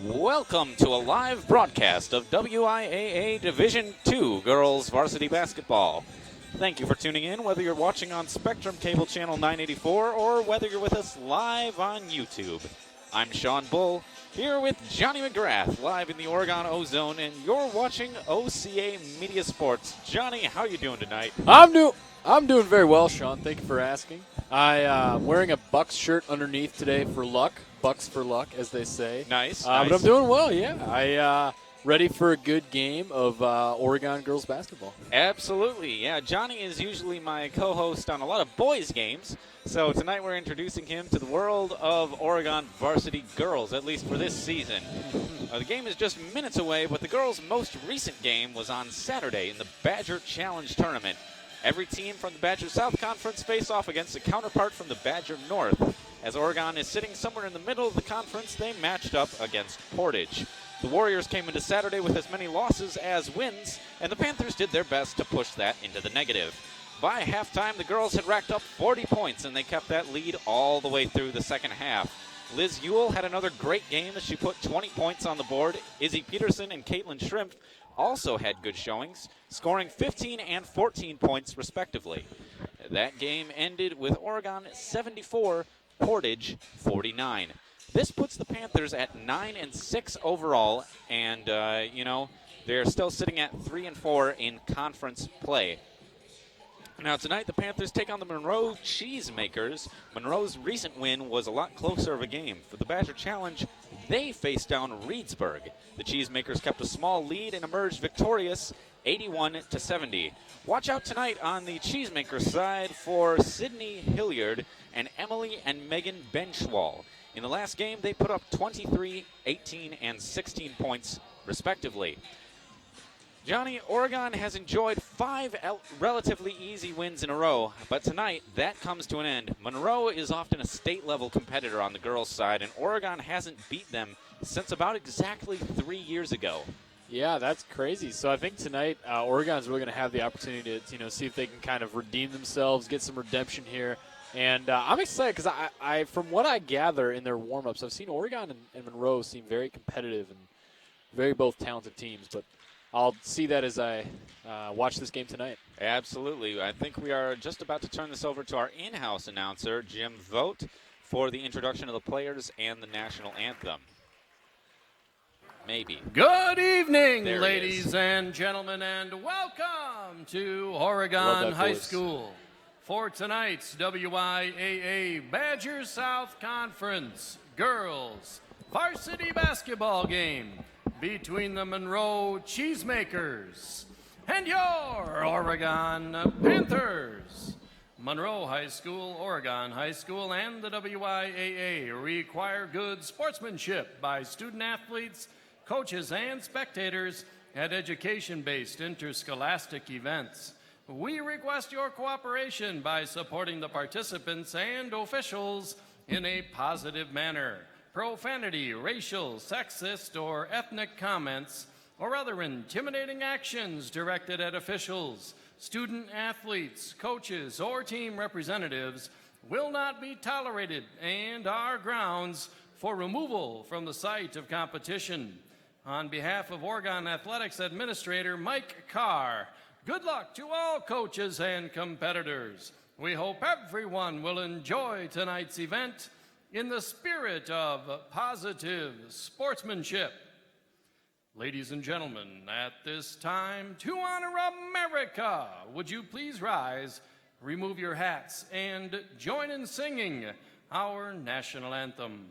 Welcome to a live broadcast of WIAA Division II Girls Varsity Basketball. Thank you for tuning in, whether you're watching on Spectrum Cable Channel 984 or whether you're with us live on YouTube. I'm Sean Bull, here with Johnny McGrath, live in the Oregon O-Zone, and you're watching OCAmedia Sports. Johnny, how you doing tonight? I'm doing very well, Sean. Thank you for asking. I'm wearing a Bucks shirt underneath today for luck. Bucks for luck, as they say. Nice. But I'm doing well, yeah. Ready for a good game of Oregon girls basketball. Absolutely, yeah. Johnny is usually my co-host on a lot of boys' games, so tonight we're introducing him to the world of Oregon varsity girls, at least for this season. The game is just minutes away, but the girls' most recent game was on Saturday in the Badger Challenge Tournament. Every team from the Badger South Conference faced off against a counterpart from the Badger North. As Oregon is sitting somewhere in the middle of the conference, they matched up against Portage. The Warriors came into Saturday with as many losses as wins, and the Panthers did their best to push that into the negative. By halftime, the girls had racked up 40 points, and they kept that lead all the way through the second half. Liz Ewell had another great game as she put 20 points on the board. Izzy Peterson and Caitlin Shrimp also had good showings, scoring 15 and 14 points respectively. That game ended with Oregon 74, Portage 49. This puts the Panthers at 9-6 overall, and they're still sitting at 3-4 in conference play. Now tonight the Panthers take on the Monroe Cheesemakers. Monroe's recent win was a lot closer of a game. For the Badger Challenge, they faced down Reedsburg. The Cheesemakers kept a small lead and emerged victorious 81-70. Watch out tonight on the Cheesemakers side for Sydney Hilliard and Emily and Megan Benchwall. In the last game, they put up 23, 18, and 16 points, respectively. Johnny, Oregon has enjoyed 5 relatively easy wins in a row, but tonight that comes to an end. Monroe is often a state-level competitor on the girls' side, and Oregon hasn't beat them since about exactly 3 years ago. Yeah, that's crazy. So I think tonight Oregon's really going to have the opportunity to see if they can kind of redeem themselves, get some redemption here. And I'm excited because I from what I gather in their warm-ups, I've seen Oregon and Monroe seem very competitive and very both talented teams, but I'll see that as I watch this game tonight. Absolutely. I think we are just about to turn this over to our in-house announcer, Jim Vogt, for the introduction of the players and the national anthem. Maybe. Good evening, ladies and gentlemen, and welcome to Oregon High School for tonight's WIAA Badger South Conference Girls Varsity Basketball game between the Monroe Cheesemakers and your Oregon Panthers. Monroe High School, Oregon High School, and the WIAA require good sportsmanship by student athletes, coaches, and spectators at education-based interscholastic events. We request your cooperation by supporting the participants and officials in a positive manner. Profanity, racial, sexist, or ethnic comments, or other intimidating actions directed at officials, student athletes, coaches, or team representatives will not be tolerated and are grounds for removal from the site of competition. On behalf of Oregon Athletics Administrator Mike Carr, good luck to all coaches and competitors. We hope everyone will enjoy tonight's event in the spirit of positive sportsmanship. Ladies and gentlemen, at this time, to honor America, would you please rise, remove your hats, and join in singing our national anthem.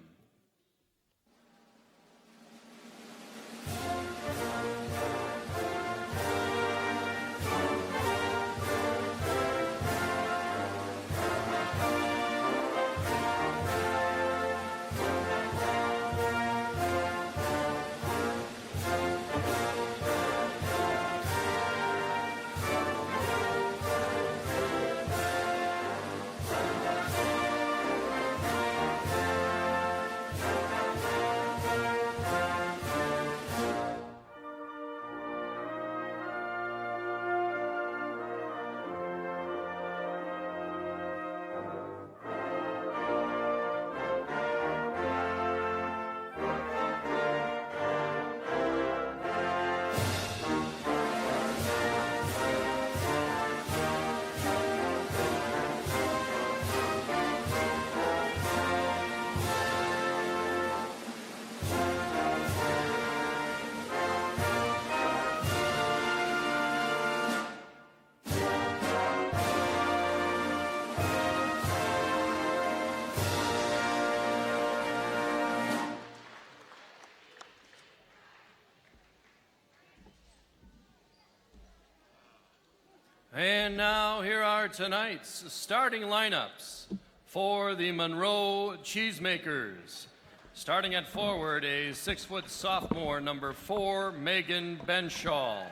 are tonight's starting lineups for the Monroe Cheesemakers. Starting at forward, a 6-foot sophomore, number 4, Megan Benshaw.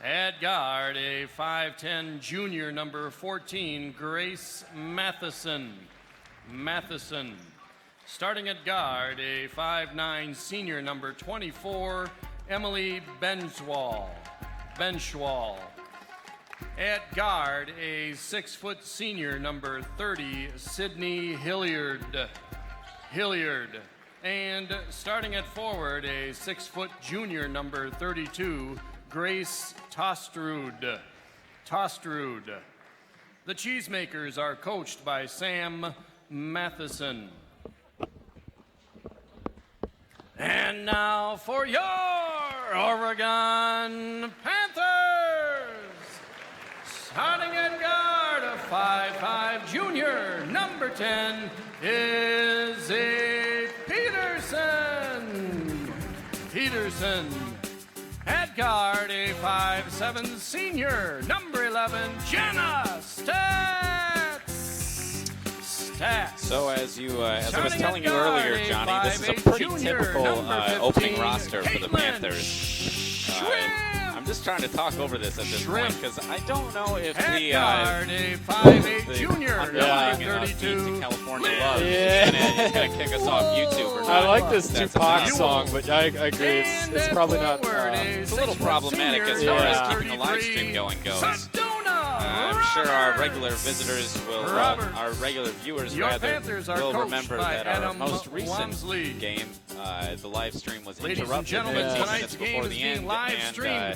At guard, a 5'10 junior, number 14, Grace Matheson. Starting at guard, a 5'9 senior, number 24, Emily Benschwal. At guard, a 6-foot senior, number 30, Sydney Hilliard. And starting at forward, a 6-foot junior, number 32, Grace Tostrud. The Cheesemakers are coached by Sam Matheson. And now for your Oregon Panthers. Starting at guard, a 5'5 junior, number 10, Izzy Peterson. At guard, a 5'7 senior, number 11, Jenna Stats. So as I was telling you earlier, Johnny, this is a pretty typical opening roster for the Panthers. I'm just trying to talk over this at this point because I don't know if the underlying in California love is going to kick us off YouTube or not. I like this Tupac song, but I agree. It's probably not. It's a little problematic as far as keeping the live stream going goes. I'm sure our regular visitors will, our regular viewers rather, will remember that our most recent game, the live stream was interrupted 15 minutes before the end, and there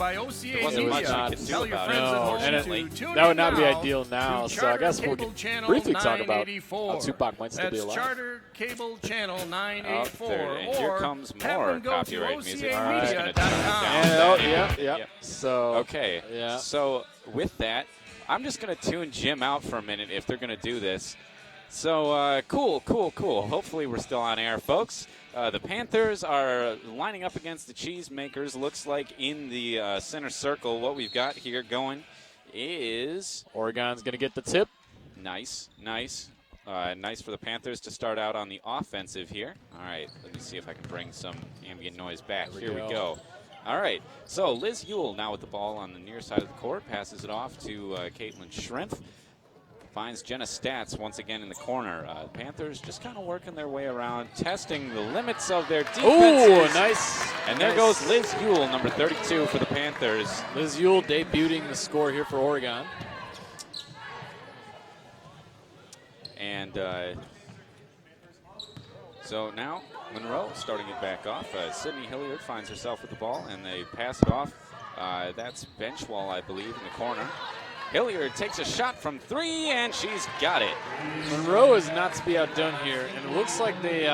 wasn't much we could do about it, unfortunately. That would not be ideal now, so I guess we can briefly talk about how Tupac might still be alive. Charter Cable Channel 984, and here comes more copyright music. I'm just going to turn it down. Yep. So, okay, so with that, I'm just going to tune Jim out for a minute if they're going to do this. So, cool. Hopefully we're still on air, folks. The Panthers are lining up against the Cheesemakers. Looks like in the center circle, what we've got here going is... Oregon's going to get the tip. Nice. Nice for the Panthers to start out on the offensive here. All right, let me see if I can bring some ambient noise back. Here we go. All right, so Liz Ewell now with the ball on the near side of the court, passes it off to Caitlin Schrimpf. Finds Jenna Stats once again in the corner. Panthers just kind of working their way around, testing the limits of their defenses. Ooh, nice. And there goes Liz Ewell, number 32 for the Panthers. Liz Ewell debuting the score here for Oregon. And so now Monroe starting it back off. Sydney Hilliard finds herself with the ball, and they pass it off. That's Benchwall, I believe, in the corner. Hilliard takes a shot from 3, and she's got it. Monroe is not to be outdone here, and it looks like they,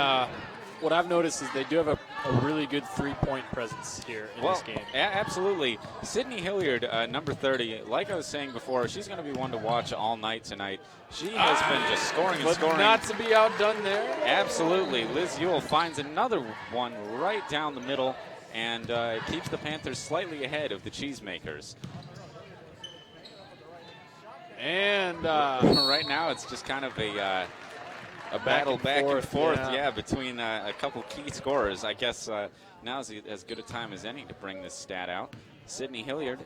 what I've noticed is they do have a really good three-point presence here in this game. Absolutely. Sydney Hilliard, number 30, like I was saying before, she's going to be one to watch all night tonight. She has been just scoring and scoring. Not to be outdone there. Absolutely. Liz Ewell finds another one right down the middle and keeps the Panthers slightly ahead of the Cheesemakers. And right now it's just kind of a battle back and forth, between a couple key scorers. I guess now's as good a time as any to bring this stat out. Sydney Hilliard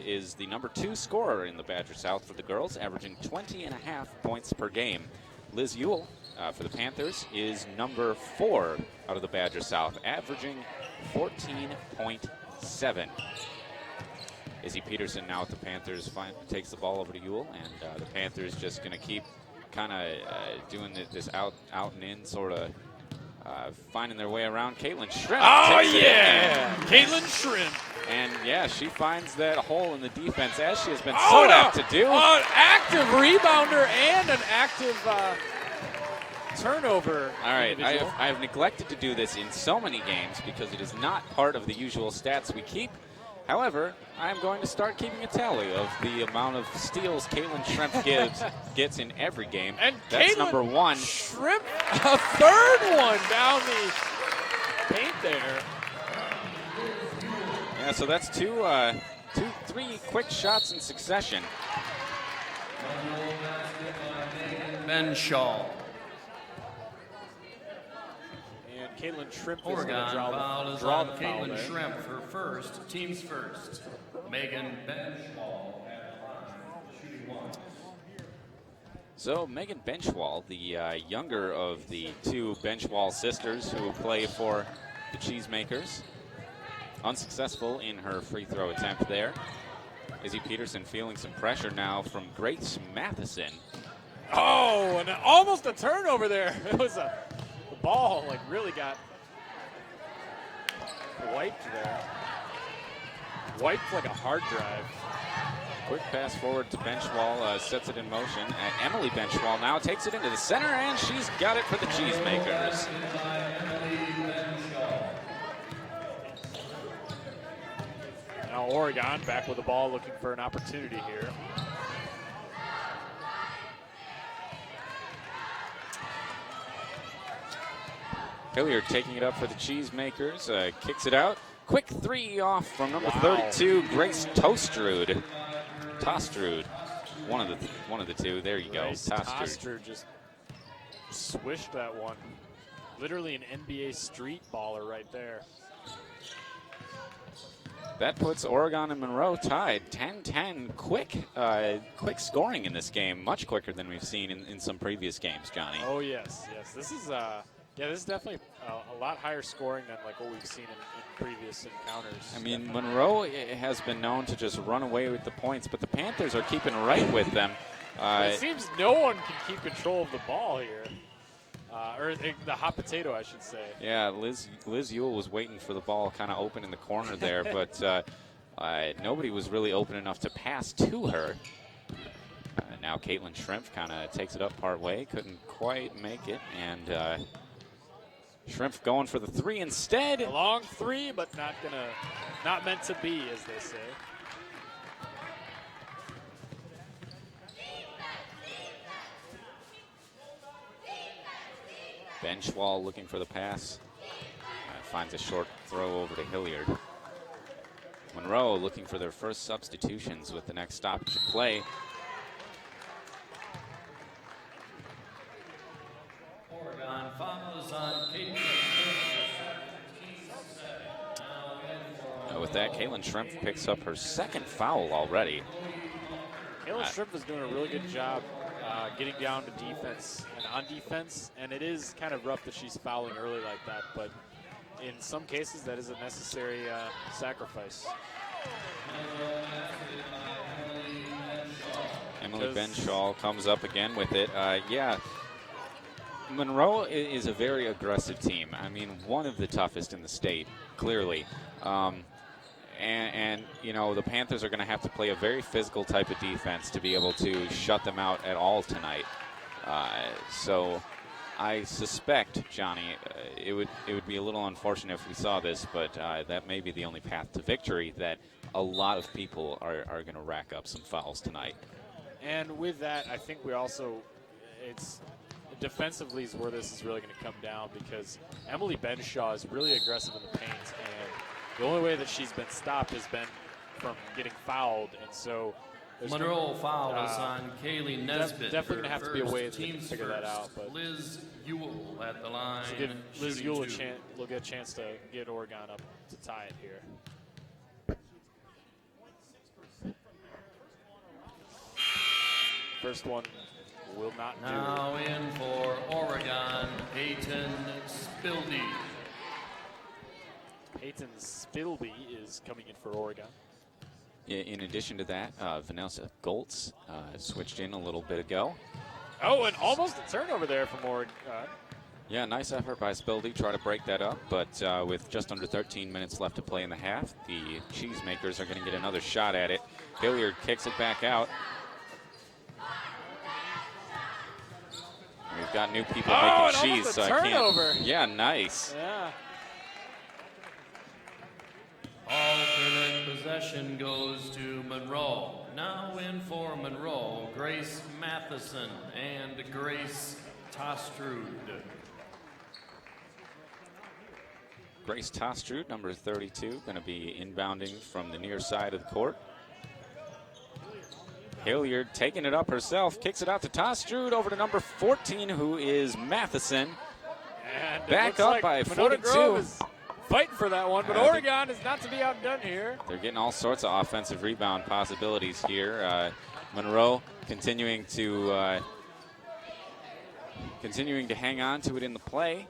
is the number 2 scorer in the Badger South for the girls, averaging 20.5 points per game. Liz Ewell for the Panthers is number 4 out of the Badger South, averaging 14.7. Izzy Peterson now with the Panthers takes the ball over to Ewell, and the Panthers just going to keep kind of doing this out and in sort of finding their way around. Caitlin Schrimpf. Oh, yeah! Caitlin Schrimpf. And, she finds that hole in the defense, as she has been so apt to do. An active rebounder and an active turnover. All right, I have neglected to do this in so many games because it is not part of the usual stats we keep. However, I am going to start keeping a tally of the amount of steals Caitlin Schrimpf gets in every game. And that's Caitlin number 1. Schrimpf, a third one down the paint there. Yeah, so that's two Three quick shots in succession. Benshaw. And Caitlin Shrimp is Oregon going to foul is draw on the foul Caitlin there. Shrimp for first, team's first. Megan Benshaw. So Megan Benchwall, the younger of the two Benchwall sisters who play for the Cheesemakers, unsuccessful in her free throw attempt there. Izzy Peterson feeling some pressure now from Grace Matheson. Oh, and almost a turnover there. It was the ball like really got wiped there. Wiped like a hard drive. Quick pass forward to Benchwall, sets it in motion. Emily Benchwall now takes it into the center, and she's got it for the Cheesemakers. Now Oregon back with the ball, looking for an opportunity here. Hilliard taking it up for the Cheesemakers, kicks it out. Quick three off from number 32, Grace Tostrud. One of the two. There you go. Tostrud just swished that one. Literally an NBA street baller right there. That puts Oregon and Monroe tied 10-10. Quick scoring in this game, much quicker than we've seen in some previous games, Johnny. Oh yes. This is this is definitely a lot higher scoring than like what we've seen in previous encounters. I mean, Monroe has been known to just run away with the points, but the Panthers are keeping right with them. It seems no one can keep control of the ball here. Or the hot potato, I should say. Yeah, Liz Ewell was waiting for the ball kind of open in the corner there, but nobody was really open enough to pass to her. Now Caitlin Shrimp kind of takes it up part way, couldn't quite make it, and Shrimp going for the three instead. A long three, but not meant to be, as they say. Benchwall looking for the pass. Finds a short throw over to Hilliard. Monroe looking for their first substitutions with the next stoppage of play. Oregon follows on Caitlin. With that, Caitlin Shrimp picks up her second foul already. Caitlin Shrimp is doing a really good job getting down to defense and on defense, and it is kind of rough that she's fouling early like that, but in some cases that is a necessary sacrifice. Emily Benshaw comes up again with it. Monroe is a very aggressive team. I mean, one of the toughest in the state, clearly. And you know, the Panthers are going to have to play a very physical type of defense to be able to shut them out at all tonight. So I suspect, Johnny, it would be a little unfortunate if we saw this, but that may be the only path to victory, that a lot of people are going to rack up some fouls tonight. And with that, I think we also, it's defensively is where this is really going to come down, because Emily Benshaw is really aggressive in the paint, and the only way that she's been stopped has been from getting fouled, and so Monroe fouls on Kaylee Nesbitt. Definitely gonna have to be a way to figure that out. But Liz Ewell at the line. So give Liz Ewell will get a chance to get Oregon up to tie it here. First one will not do. Now in for Oregon, Peyton Spilby. Peyton Spilby is coming in for Oregon. In addition to that, Vanessa Goltz switched in a little bit ago. Oh, and almost a turnover there from Oregon. Yeah, nice effort by Spilby, try to break that up, but with just under 13 minutes left to play in the half, the Cheesemakers are going to get another shot at it. Hilliard kicks it back out. We've got new people making cheese, so I can't. Yeah, nice. Yeah. Alternate possession goes to Monroe. Now in for Monroe, Grace Matheson and Grace Tostrud. Grace Tostrud, number 32, going to be inbounding from the near side of the court. Hilliard taking it up herself, kicks it out to Tostrud, over to number 14, who is Matheson. And back up like by Monroe 42. Is fighting for that one, but Oregon is not to be outdone here. They're getting all sorts of offensive rebound possibilities here. Monroe continuing to hang on to it in the play.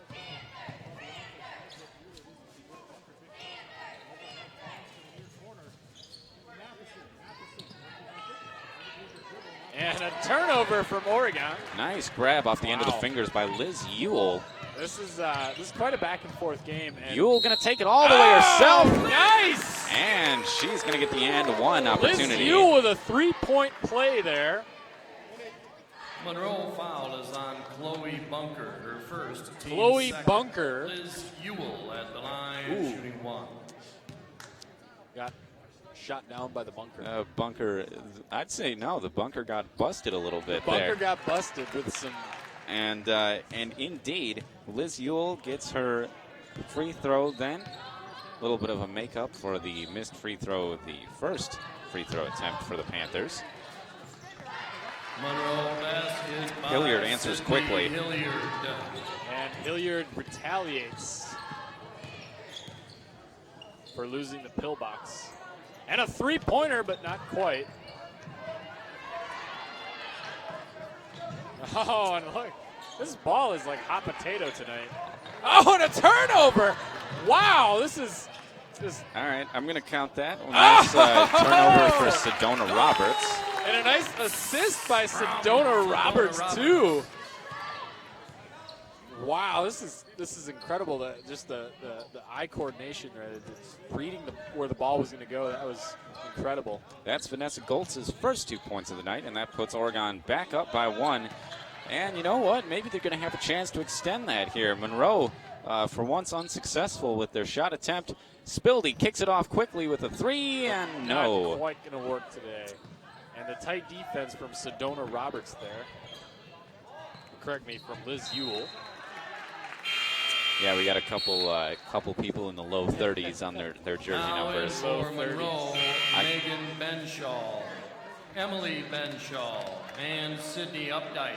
And a turnover from Oregon. Nice grab off the end of the fingers by Liz Ewell. This is quite a back and forth game. And Ewell going to take it all the way herself. Nice! And she's going to get the and one opportunity. Liz Ewell with a 3-point play there. Monroe foul is on Chloe Bunker, her first. Chloe second. Bunker. Liz Ewell at the line, shooting 1. Got shot down by the bunker. Bunker, I'd say no. The bunker got busted a little bit Bunker there. got busted with some. And indeed, Liz Ewell gets her free throw then. A little bit of a makeup for the missed free throw, the first free throw attempt for the Panthers. Monroe basket by Hilliard answers Sydney quickly. Hilliard. And Hilliard retaliates for losing the pillbox. And a 3-pointer, but not quite. Oh, and look, this ball is like hot potato tonight. Oh, and a turnover! Wow, this is just. All right, I'm going to count that. A nice turnover for Sedona Roberts. And a nice assist by Sedona Roberts too. Wow, this is incredible. Just the eye coordination, right? Just reading where the ball was going to go. That was incredible. That's Vanessa Goltz's first 2 points of the night, and that puts Oregon back up by 1. And you know what? Maybe they're going to have a chance to extend that here. Monroe, for once unsuccessful with their shot attempt. Spildy kicks it off quickly with a 3, and no. Not quite going to work today. And the tight defense from Sedona Roberts there. Correct me, from Liz Ewell. Yeah, we got a couple people in the low 30s on their jersey now numbers. In for Monroe, Megan Benshaw, Emily Benshaw, and Sydney Updike.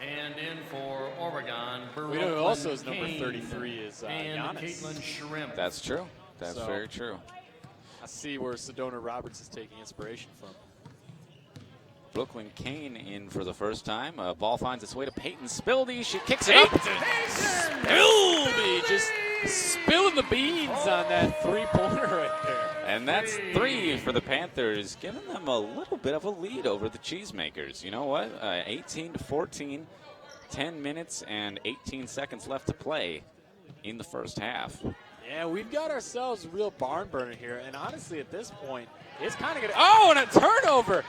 And in for Oregon, we know who also is number 33 is and Giannis. Caitlin Shrimp. That's true. That's very true. I see where Sedona Roberts is taking inspiration from. Brooklyn Kane in for the first time. Ball finds its way to Peyton Spildy. She kicks it up. Spildy just spilling the beans on that 3-pointer right there. And that's 3 for the Panthers, giving them a little bit of a lead over the Cheesemakers. You know what? 18-14, 10 minutes and 18 seconds left to play in the first half. Yeah, we've got ourselves a real barn burner here. And honestly, at this point, it's kind of going to. Oh, and a turnover.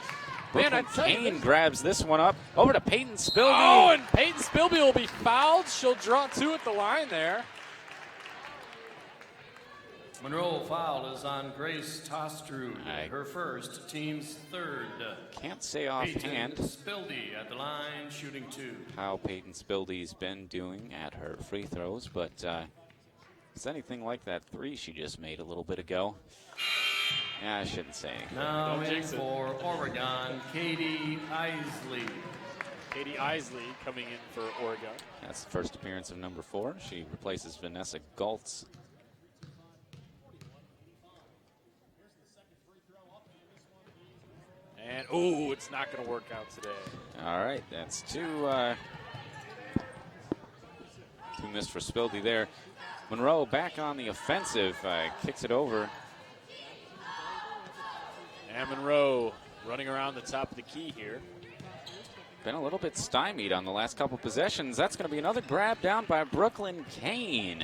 Man, I tell you, Kane grabs this one up. Over to Peyton Spilby. Oh, and Peyton Spilby will be fouled. She'll draw 2 at the line there. Monroe foul is on Grace Tostrud, her first, team's 3rd. Can't say offhand. Peyton Spildy at the line, shooting 2. How Peyton Spildy's been doing at her free throws, but it's anything like that 3 she just made a little bit ago. Yeah, I shouldn't say anything. Now in for Oregon, Katie Isley. Katie Isley coming in for Oregon. That's the first appearance of number 4. She replaces Vanessa Goltz. And, oh, it's not going to work out today. All right, that's 2 missed for Spildy there. Monroe back on the offensive, kicks it over. And Monroe running around the top of the key here. Been a little bit stymied on the last couple possessions. That's going to be another grab down by Brooklyn Kane.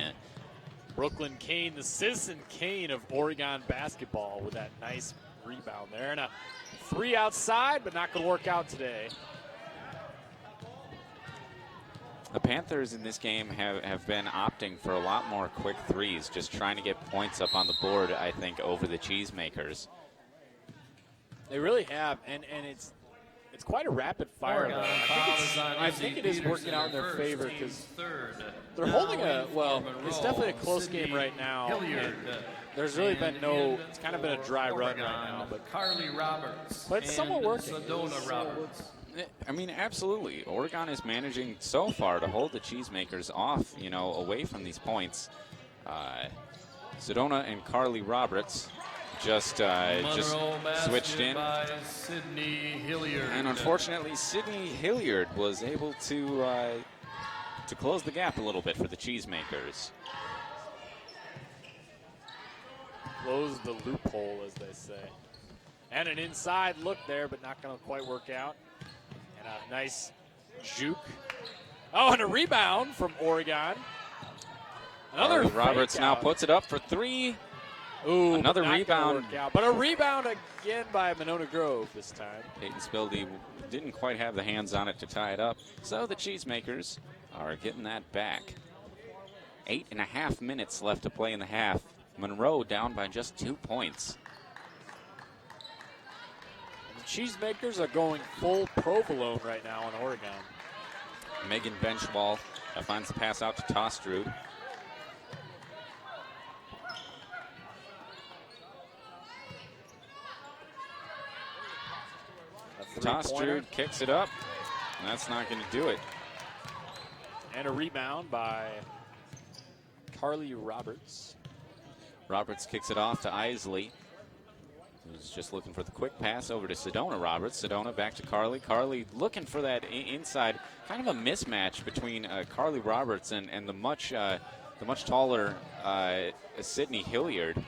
Brooklyn Kane, the Citizen Kane of Oregon basketball with that nice rebound there. And a 3 outside, but not going to work out today. The Panthers in this game have been opting for a lot more quick 3s, just trying to get points up on the board, I think, over the Cheesemakers. They really have, and it's quite a rapid fire. Oregon I think it is working out in their favor because they're holding it's definitely a close game right now. Hilliard. There's really been it's kind of been a dry run right now. But Carly Roberts. it's somewhat working. Sedona Roberts. I mean, absolutely. Oregon is managing so far to hold the Cheesemakers off, away from these points. Sedona and Carly Roberts just switched in. By Sydney Hilliard. And unfortunately, Sydney Hilliard was able to close the gap a little bit for the Cheesemakers. Close the loophole, as they say. And an inside look there, but not going to quite work out. And a nice juke. Oh, and a rebound from Oregon. Another Carly Roberts fake now out. puts it up for three. Ooh, Another but not gonna rebound. work out. But a rebound again by Monona Grove this time. Peyton Spildy didn't quite have the hands on it to tie it up. So the Cheesemakers are getting that back. 8.5 minutes left to play in the half. Monroe down by just 2 points. And the Cheesemakers are going full provolone right now in Oregon. Megan Benchwall finds the pass out to Tostrud. Tostrud kicks it up, and that's not going to do it. And a rebound by Carly Roberts. Roberts kicks it off to Isley, who's just looking for the quick pass over to Sedona Roberts. Sedona back to Carly. Carly looking for that inside, kind of a mismatch between Carly Roberts and the much taller Sydney Hilliard,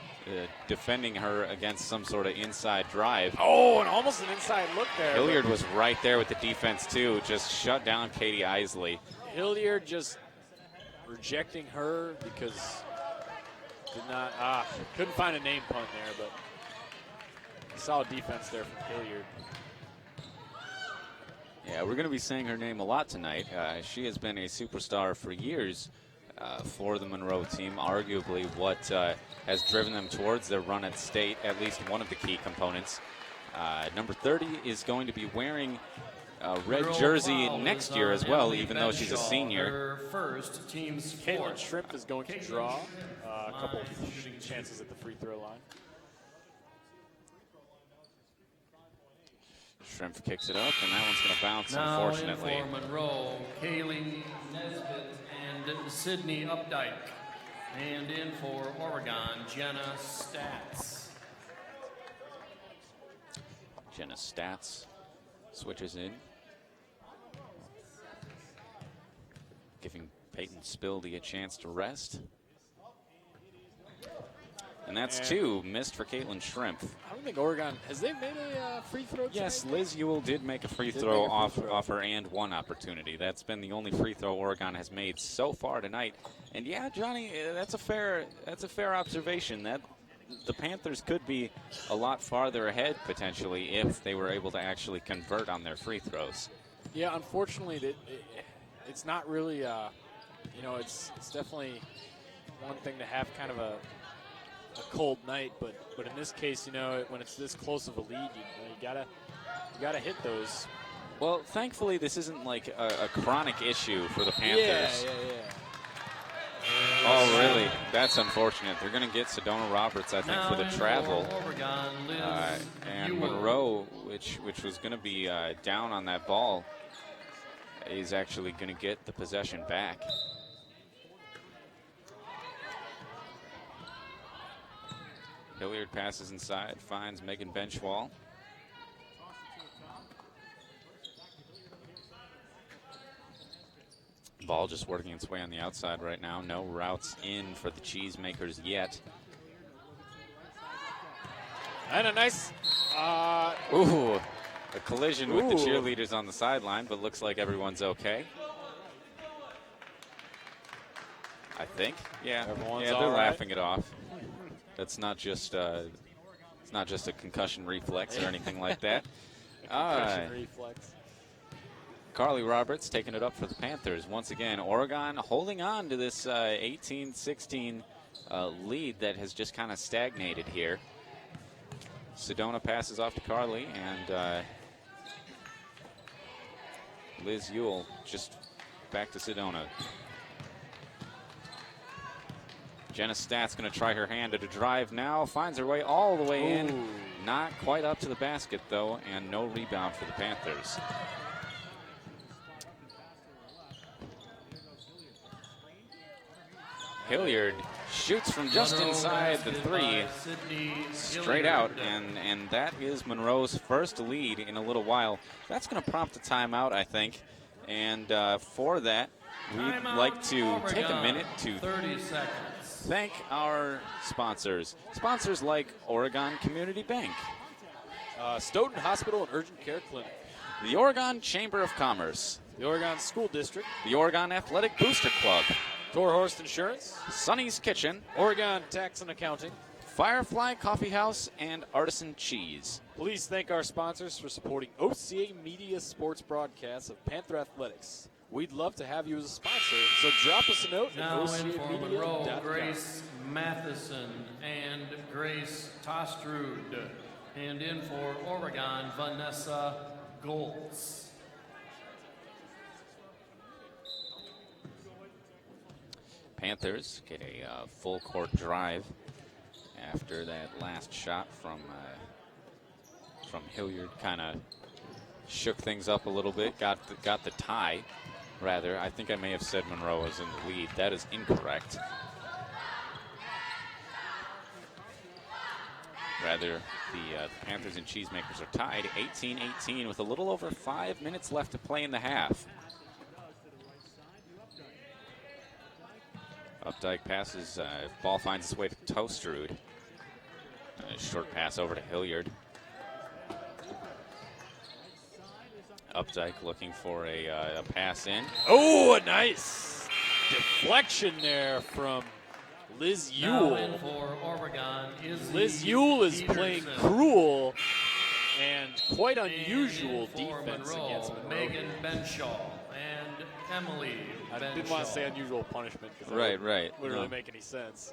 defending her against some sort of inside drive. Oh, and almost an inside look there. Hilliard was right there with the defense too, just shut down Katie Isley. Hilliard just rejecting her because couldn't find a name pun there, but solid defense there from Hilliard. Yeah, we're going to be saying her name a lot tonight. She has been a superstar for years for the Monroe team, arguably what has driven them towards their run at state, at least one of the key components. Number 30 is going to be wearing a red jersey next year as well, even though she's a senior. Caitlin Shrimp is going to draw a couple shooting chances at the free throw line. Shrimp kicks it up, and that one's going to bounce, now unfortunately. In for Monroe, Kaylee Nesbitt and Sydney Updike. And in for Oregon, Jenna Stats. Jenna Stats switches in, giving Peyton Spildy a chance to rest. And that's two missed for Caitlin Shrimp. I don't think Oregon, has they made a free throw? Yes, tonight? Liz Ewell did make a free throw off her and one opportunity. That's been the only free throw Oregon has made so far tonight. And yeah, Johnny, that's a fair observation. That the Panthers could be a lot farther ahead potentially if they were able to actually convert on their free throws. Yeah, unfortunately, it's not really. It's definitely one thing to have kind of a cold night, but in this case, when it's this close of a lead, you gotta hit those. Well, thankfully, this isn't like a chronic issue for the Panthers. Yeah. Oh, really? That's unfortunate. They're going to get Sedona Roberts, I think, for the travel. And Monroe, which was going to be down on that ball, is actually going to get the possession back. Hilliard passes inside, finds Megan Benchwall. Ball just working its way on the outside right now. No routes in for the Cheesemakers yet. And a nice... Ooh, a collision with the cheerleaders on the sideline, but looks like everyone's okay. I think. Yeah, they're laughing it off. That's not just it's not just a concussion reflex or anything like that. Concussion reflex. Carly Roberts taking it up for the Panthers. Once again, Oregon holding on to this 18-16 lead that has just kind of stagnated here. Sedona passes off to Carly, and Liz Ewell just back to Sedona. Jenna Stat's going to try her hand at a drive now. Finds her way all the way in. Not quite up to the basket, though, and no rebound for the Panthers. Hilliard shoots from just inside the three, straight out, and that is Monroe's first lead in a little while. That's going to prompt a timeout, I think, and for that, we'd like to take a minute to 30 seconds. Thank our sponsors. Sponsors like Oregon Community Bank, Stoughton Hospital and Urgent Care Clinic, the Oregon Chamber of Commerce, the Oregon School District, the Oregon Athletic Booster Club, Torhorst Insurance, Sonny's Kitchen, Oregon Tax and Accounting, Firefly Coffee House, and Artisan Cheese. Please thank our sponsors for supporting OCAmedia sports broadcasts of Panther Athletics. We'd love to have you as a sponsor, so drop us a note at Now in for Monroe, OCAmedia.com. Grace Matheson and Grace Tostrud. And in for Oregon, Vanessa Goltz. Panthers get a full court drive after that last shot from Hilliard. Kind of shook things up a little bit. Got the tie. Rather, I think I may have said Monroe was in the lead. That is incorrect. Rather, the Panthers and Cheesemakers are tied 18-18 with a little over 5 minutes left to play in the half. Updike passes, ball finds its way to Tostrud. Short pass over to Hilliard. Updike looking for a pass in. Oh, a nice deflection there from Liz Now in Ewell. for Oregon is Liz Ewell is playing cruel and quite unusual for defense Monroe, against Monroe. Megan Benshaw and Emily I Benshaw. didn't want to say unusual punishment because Right. wouldn't really No. make any sense.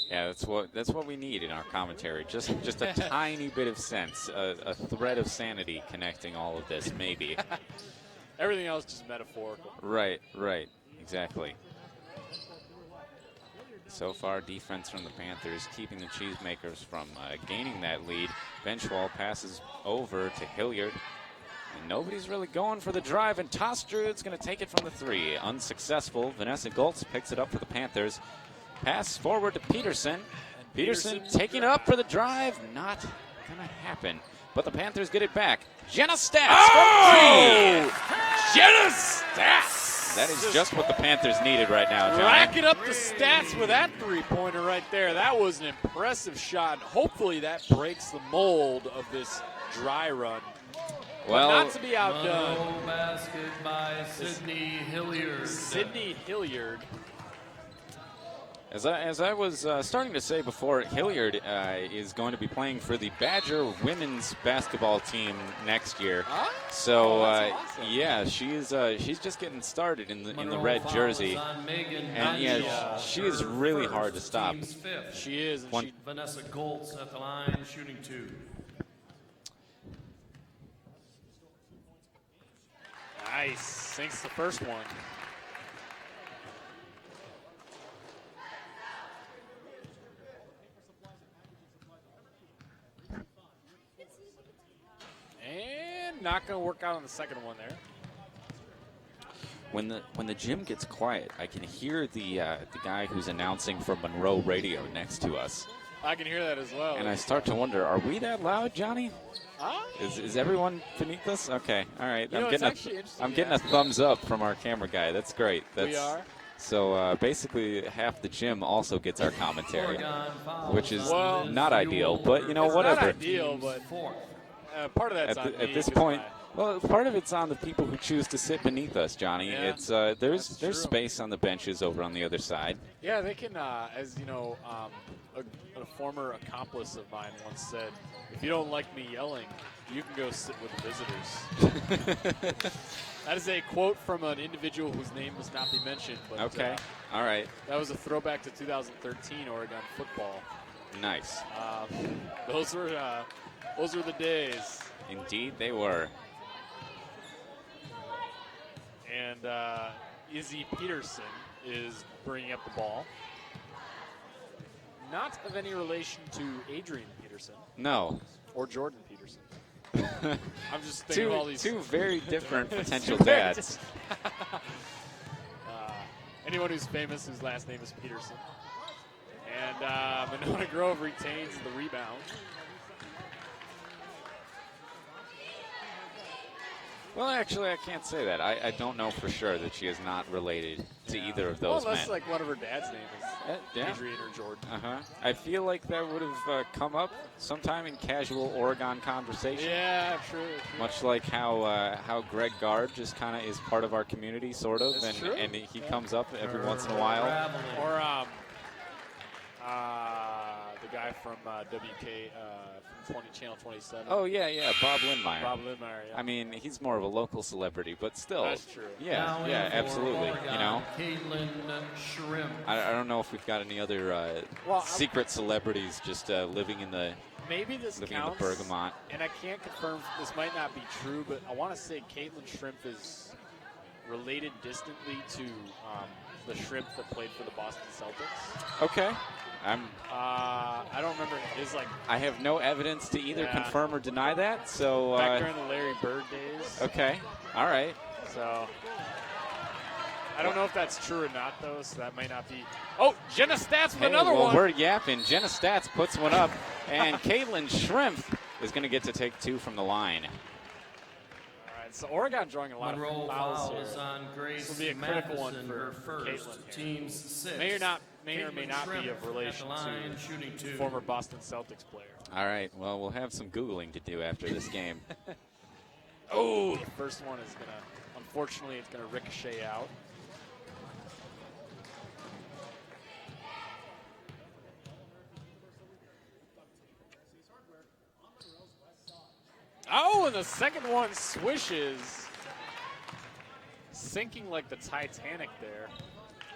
Yeah, that's what we need in our commentary. Just a tiny bit of sense, a thread of sanity connecting all of this, maybe. Everything else just metaphorical. Right, exactly. So far, defense from the Panthers keeping the Cheesemakers from gaining that lead. Benchwall passes over to Hilliard. And nobody's really going for the drive, and Tostrud's going to take it from the three. Unsuccessful. Vanessa Goltz picks it up for the Panthers. Pass forward to Peterson. Peterson taking it up for the drive. Not going to happen. But the Panthers get it back. Jenna Stats from three. Jenna Stats! That is just what the Panthers needed right now, Johnny. Racking up the stats with that three-pointer right there. That was an impressive shot. And hopefully that breaks the mold of this dry run. Well, But not to be outdone. Monroe basket by Sydney Hilliard. Sydney Hilliard. as I was starting to say before, Hilliard is going to be playing for the Badger women's basketball team next year. Huh? So that's awesome. yeah, she's just getting started in the Monroe red fouls jersey, on Megan and yeah, Benshaw. she is Her really first, hard to stop. team's fifth. She is. And One- she, Vanessa Goltz at the line, shooting two. nice. Sinks the first one. And not going to work out on the second one there. When the gym gets quiet, I can hear the guy who's announcing from Monroe Radio next to us, I can hear that as well. and I start to wonder: are we that loud, Johnny? Huh? Is everyone beneath us? Okay, all right. You know, it's actually interesting I'm you getting a ask that. thumbs up from our camera guy. That's great. We are. So basically, half the gym also gets our commentary, Oregon fouls which is Well, not ideal. But you know, It's whatever. not ideal, but Fourth. part of that's At, on the, me at this 'cause point, my- well, part of it's on the people who choose to sit beneath us, Johnny. Yeah, It's there's that's true. space on the benches over on the other side. Yeah, they can, as you know, a former accomplice of mine once said, if you don't like me yelling, you can go sit with the visitors. That is a quote from an individual whose name must not be mentioned. But, Okay, all right, that was a throwback to 2013 Oregon football. nice. Those were the days. Indeed, they were. and Izzy Peterson is bringing up the ball. Not of any relation to Adrian Peterson. No. Or Jordan Peterson. I'm just thinking of all these. Two very different potential dads. Anyone who's famous whose last name is Peterson. And Monona Grove retains the rebound. Well, actually, I can't say that. I don't know for sure that she is not related to either of those well, that's men. like one of her dad's name is Adrian or Jordan. I feel like that would have come up sometime in casual Oregon conversation. Yeah, true. Much like how Greg Gard just kind of is part of our community, sort of, and he comes up every once in a while. Or the guy from WK from Channel 27. Oh yeah, Bob Lindmeyer. Bob Lindmeyer. Yeah. I mean, he's more of a local celebrity, but still. That's true. Yeah, absolutely. Oregon, You know, Caitlin Shrimp. I don't know if we've got any other secret celebrities just living in the maybe this living counts, in the Bergamot. and I can't confirm. This might not be true, but I want to say Caitlin Shrimp is related distantly to the Shrimp that played for the Boston Celtics. Okay. I don't remember. It's like I have no evidence to either confirm or deny that. So back during the Larry Bird days. Okay. All right. So I don't know if that's true or not, though. So that might not be. Oh, Jenna Stats with another one. We're yapping. Jenna Stats puts one up, and Caitlin Shrimp is going to get to take two from the line. All right. So Oregon drawing a lot Monroe of fouls here. on Grace This will be a critical one Matheson, for her first. Caitlin. Team's 6. May or may not be Shrimp of relation at the line, to shooting 2. former Boston Celtics player. All right. Well, we'll have some Googling to do after this game. Oh, the first one is going to, unfortunately, it's going to ricochet out. Oh, and the second one swishes. Sinking like the Titanic there.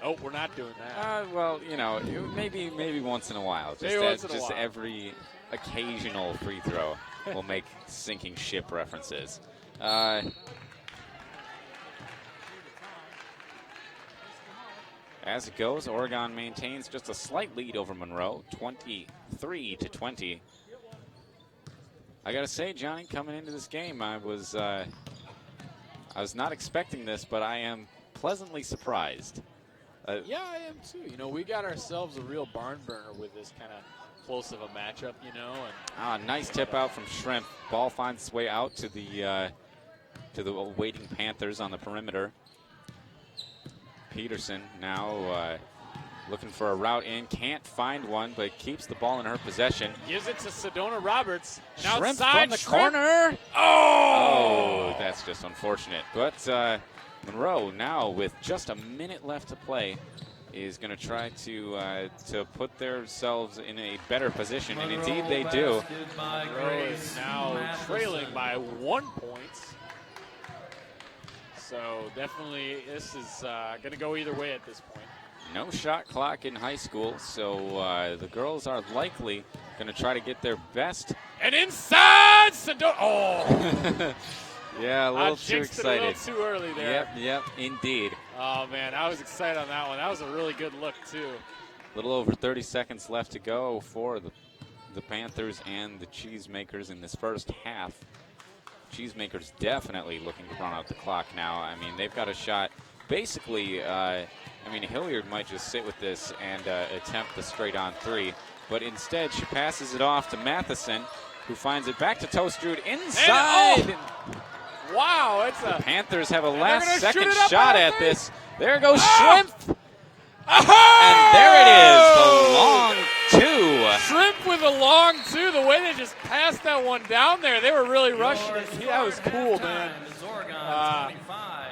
Oh, we're not doing that. Well, you know, maybe once in a while. Just every occasional free throw will make sinking ship references. As it goes, Oregon maintains just a slight lead over Monroe, 23-20. I gotta say, Johnny, coming into this game, I was not expecting this, but I am pleasantly surprised. Yeah, I am too. You know, we got ourselves a real barn burner with this kind of close of a matchup, you know. And nice tip out from Shrimp. Ball finds its way out to the waiting Panthers on the perimeter. Peterson now looking for a route in. Can't find one, but keeps the ball in her possession. Gives it to Sedona Roberts. Shrimp Outside from the corner. Oh, that's just unfortunate. But Monroe now with just a minute left to play is going to try to put themselves in a better position, and indeed they do. Monroe is now trailing by 1 point. So definitely this is going to go either way at this point. No shot clock in high school, so the girls are likely going to try to get their best. And inside Sedona. Oh! Yeah, a little too excited. A little too early there. Yep, indeed. Oh, man, I was excited on that one. That was a really good look, too. A little over 30 seconds left to go for the Panthers and the Cheesemakers in this first half. Cheesemakers definitely looking to run out the clock now. I mean, they've got a shot. Basically, Hilliard might just sit with this and attempt the straight-on three. But instead, she passes it off to Matheson, who finds it back to Toastrude inside. Wow, the Panthers have a last-second shot at this. There goes Shrimp. And there it is, the long two. Shrimp with a long two. The way they just passed that one down there, they were really rushing it. That was cool, man. Oregon 25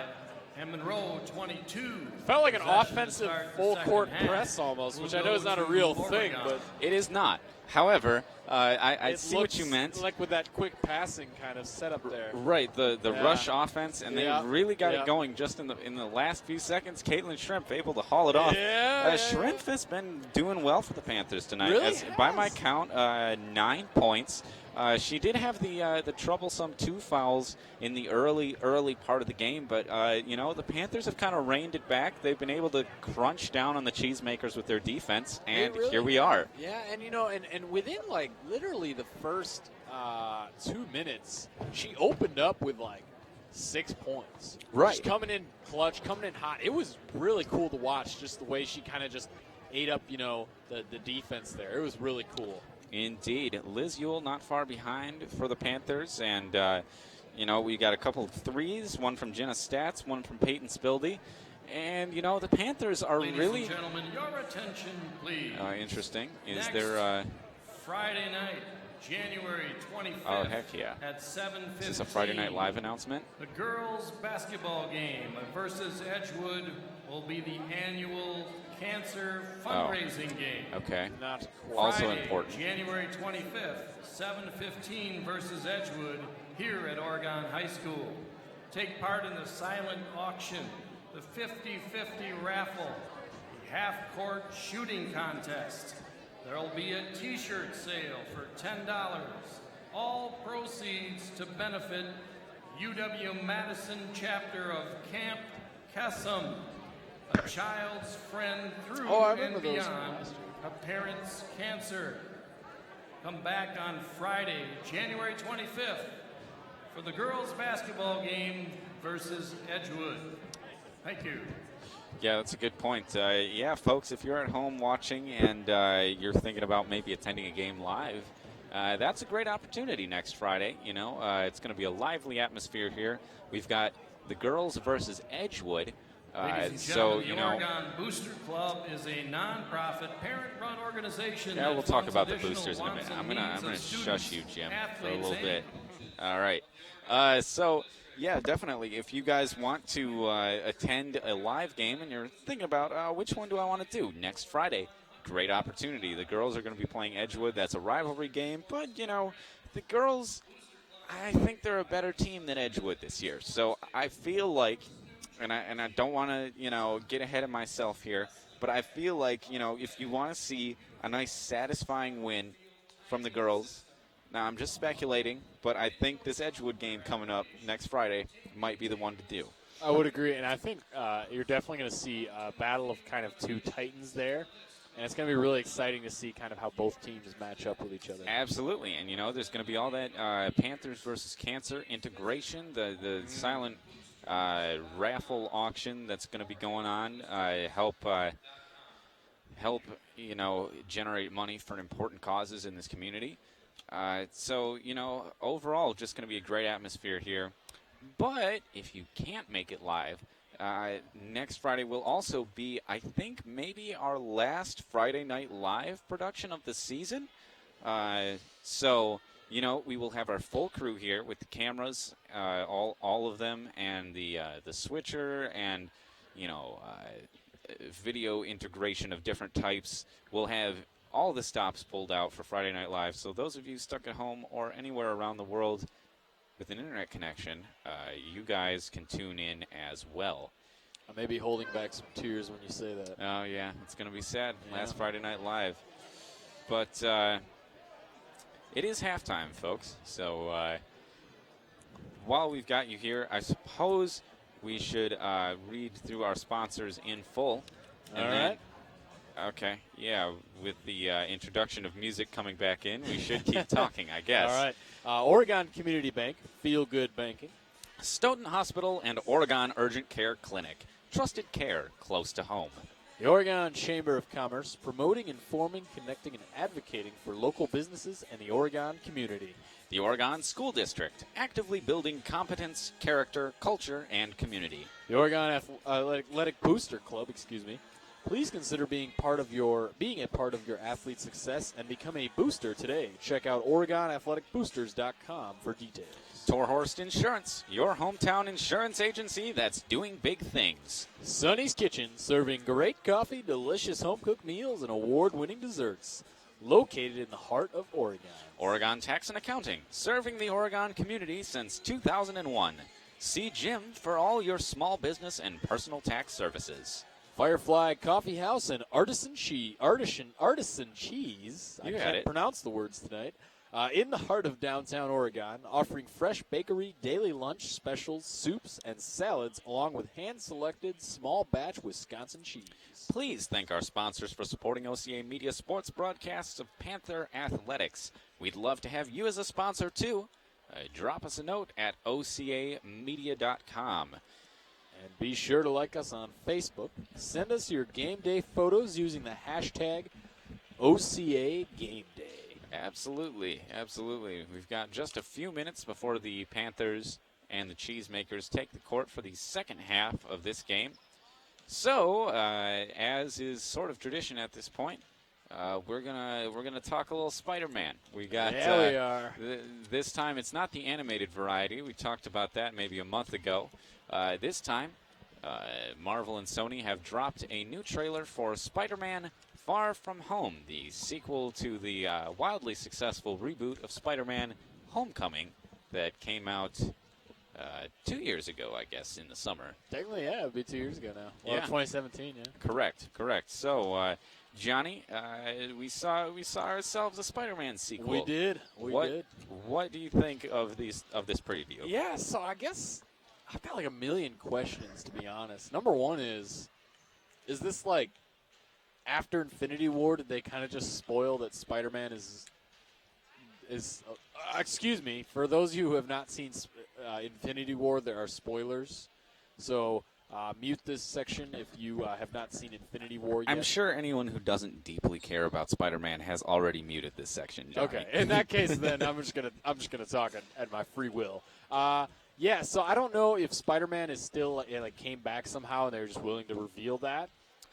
and Monroe 22. Felt like an offensive full-court press almost, which I know is not a real thing, but it is not. However, I see what you meant. Like with that quick passing kind of setup there. Right, the rush offense, and they really got it going just in the last few seconds. Caitlin Shrimp able to haul it off. Shrimp has been doing well for the Panthers tonight. Really by my count, 9 points. She did have the troublesome 2 fouls in the early part of the game, but the Panthers have kind of reined it back. They've been able to crunch down on the Cheesemakers with their defense, and here we are. Yeah, and and within like literally the first 2 minutes, she opened up with like 6 points. Right. Just coming in clutch, coming in hot. It was really cool to watch, just the way she kind of just ate up, the defense there. It was really cool. Indeed. Liz Ewell not far behind for the Panthers, and we got a couple of threes, one from Jenna Stats, one from Peyton Spildy. And, the Panthers are Ladies really... and gentlemen, your attention, please. Interesting. Is Next there... Friday night, January 25th. Oh, heck yeah. At 7:15. Is this a Friday Night Live announcement? The girls' basketball game versus Edgewood will be the annual cancer fundraising game. Okay. Not also Friday, important. January 25th, 7:15 versus Edgewood here at Oregon High School. Take part in the silent auction, the 50-50 raffle, the half-court shooting contest. There will be a t-shirt sale for $10. All proceeds to benefit UW-Madison chapter of Camp Kesem, a child's friend through and beyond a parent's cancer. Come back on Friday, January 25th for the girls' basketball game versus Edgewood. Thank you. Yeah, that's a good point. Folks, if you're at home watching and you're thinking about maybe attending a game live, that's a great opportunity next Friday. It's going to be a lively atmosphere here. We've got the girls versus Edgewood. Ladies and gentlemen, the Oregon Booster Club is a non-profit, parent-run organization. Yeah, we'll talk about the boosters in a minute. I'm gonna shush you, Jim, for a little bit. All right. Yeah, definitely. If you guys want to attend a live game and you're thinking about which one do I want to do next Friday, great opportunity. The girls are going to be playing Edgewood. That's a rivalry game, but the girls, I think they're a better team than Edgewood this year. So I feel like, and I don't want to get ahead of myself here, but I feel like if you want to see a nice satisfying win from the girls. Now, I'm just speculating, but I think this Edgewood game coming up next Friday might be the one to do. I would agree, and I think you're definitely going to see a battle of kind of two titans there, and it's going to be really exciting to see kind of how both teams match up with each other. Absolutely, and there's going to be all that Panthers versus Cancer integration, the silent raffle auction that's going to be going on, help generate money for important causes in this community. Overall, just going to be a great atmosphere here. But if you can't make it live, next Friday will also be, I think, maybe our last Friday Night Live production of the season. We will have our full crew here with the cameras, all of them, and the switcher, and, video integration of different types. We'll have all the stops pulled out for Friday Night Live. So those of you stuck at home or anywhere around the world with an internet connection, you guys can tune in as well. I may be holding back some tears when you say that. Oh, yeah. It's going to be sad. Yeah. Last Friday Night Live. But it is halftime, folks. So while we've got you here, I suppose we should read through our sponsors in full. All right. Okay, yeah, with the introduction of music coming back in, we should keep talking, I guess. All right. Oregon Community Bank, Feel Good Banking. Stoughton Hospital and Oregon Urgent Care Clinic. Trusted care close to home. The Oregon Chamber of Commerce, promoting, informing, connecting, and advocating for local businesses and the Oregon community. The Oregon School District, actively building competence, character, culture, and community. The Oregon Athletic Booster Club, Please consider being a part of your athlete's success and become a booster today. Check out OregonAthleticBoosters.com for details. Torhorst Insurance, your hometown insurance agency that's doing big things. Sonny's Kitchen, serving great coffee, delicious home-cooked meals, and award-winning desserts. Located in the heart of Oregon. Oregon Tax and Accounting, serving the Oregon community since 2001. See Jim for all your small business and personal tax services. Firefly Coffee House and Artisan Cheese. I can't pronounce the words tonight. in the heart of downtown Oregon, offering fresh bakery, daily lunch specials, soups, and salads, along with hand-selected small-batch Wisconsin cheese. Please thank our sponsors for supporting OCAmedia sports broadcasts of Panther Athletics. We'd love to have you as a sponsor, too. Drop us a note at OCAmedia.com. And be sure to like us on Facebook. Send us your game day photos using the hashtag OCAGameDay. Absolutely, absolutely. We've got just a few minutes before the Panthers and the Cheesemakers take the court for the second half of this game. So, as is sort of tradition at this point, we're gonna talk a little Spider-Man. We got we are. This time it's not the animated variety. We talked about that maybe a month ago. This time, Marvel and Sony have dropped a new trailer for Spider-Man Far From Home, the sequel to the wildly successful reboot of Spider-Man Homecoming that came out 2 years ago, I guess, in the summer. Technically, yeah, it'd be 2 years ago now. Well, Yeah. 2017, yeah. Correct. So, Johnny, we saw ourselves a Spider-Man sequel. We did. What do you think of this preview? Yeah, so I guess I've got like a million questions, to be honest. Number one is this like after Infinity War, did they kind of just spoil that Spider-Man is excuse me, for those of you who have not seen Infinity War, there are spoilers. So mute this section if you have not seen Infinity War yet. I'm sure anyone who doesn't deeply care about Spider-Man has already muted this section, Johnny. Okay, in that case, then I'm just gonna talk at my free will. Yeah, so I don't know if Spider-Man is still came back somehow and they're just willing to reveal that,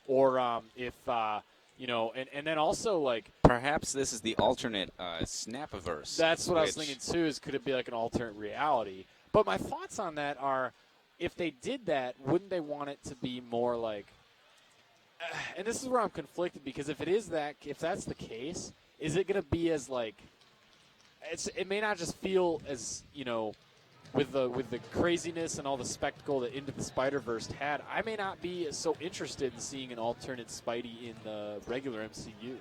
or if and then also like perhaps this is the alternate Snapiverse. that's what I was thinking too. Is could it be like an alternate reality? But my thoughts on that are, if they did that, wouldn't they want it to be more like? And this is where I'm conflicted, because if that's the case, is it going to be as like? It may not just feel as with the craziness and all the spectacle that Into the Spider-Verse had. I may not be so interested in seeing an alternate Spidey in the regular MCU,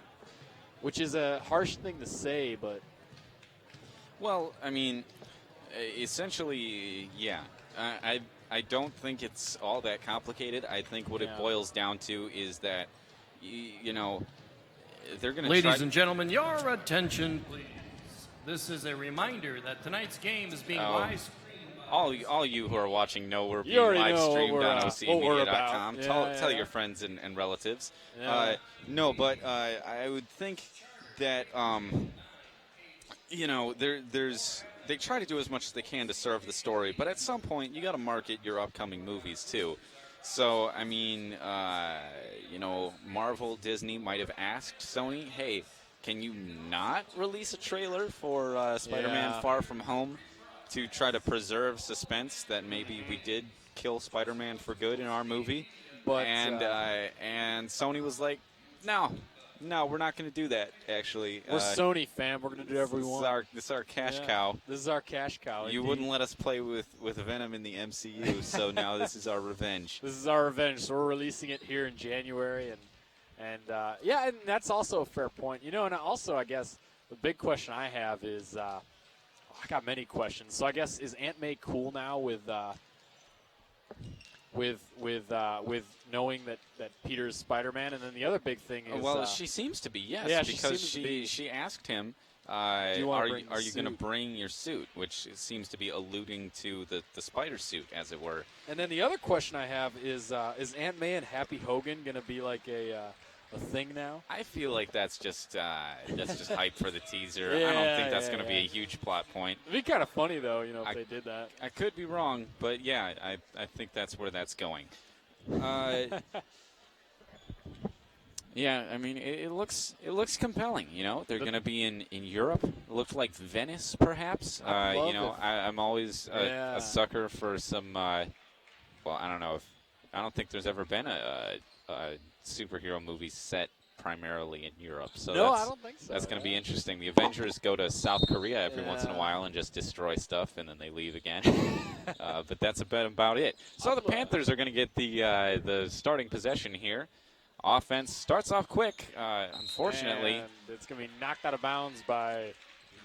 which is a harsh thing to say, but. Well, I mean, essentially, yeah. I don't think it's all that complicated. I think what it boils down to is that, they're going to Ladies and gentlemen, your attention, please. This is a reminder that tonight's game is being live streamed. All you who are watching know we're being already live know streamed what on we're OCmedia.com. about. Tell your friends and relatives. Yeah. No, but I would think that, they try to do as much as they can to serve the story, but at some point you got to market your upcoming movies too. So, I mean, Marvel, Disney might have asked Sony, hey, can you not release a trailer for Spider-Man Far From Home to try to preserve suspense that maybe we did kill Spider-Man for good in our movie? But and Sony was like, no, we're not going to do that, actually. We're Sony, fam. We're going to do whatever we want. This is our cash cow. This is our cash cow. You wouldn't let us play with Venom in the MCU, so now this is our revenge. This is our revenge. So we're releasing it here in January, and that's also a fair point. And also, I guess the big question I have is, I got many questions. So I guess, is Aunt May cool now with knowing that Peter's Spider-Man? And then the other big thing is, well, she seems to be, yes, yeah, because she asked him, are you going to bring your suit, which seems to be alluding to the spider suit, as it were. And then the other question I have is Aunt May and Happy Hogan going to be like a thing now? I feel like that's just hype for the teaser. I don't think that's going to be a huge plot point. It'd be kind of funny, though, if they did that. I could be wrong, but yeah, I think that's where that's going. Yeah, I mean, it looks compelling. They're going to be in Europe. It looks like Venice, perhaps. I'm always a sucker for some. Well, I don't know I don't think there's ever been a superhero movie set primarily in Europe. So I don't think so. That's going to be interesting. The Avengers go to South Korea every once in a while and just destroy stuff, and then they leave again. But that's about it. So the Panthers are going to get the starting possession here. Offense starts off quick, unfortunately. And it's going to be knocked out of bounds by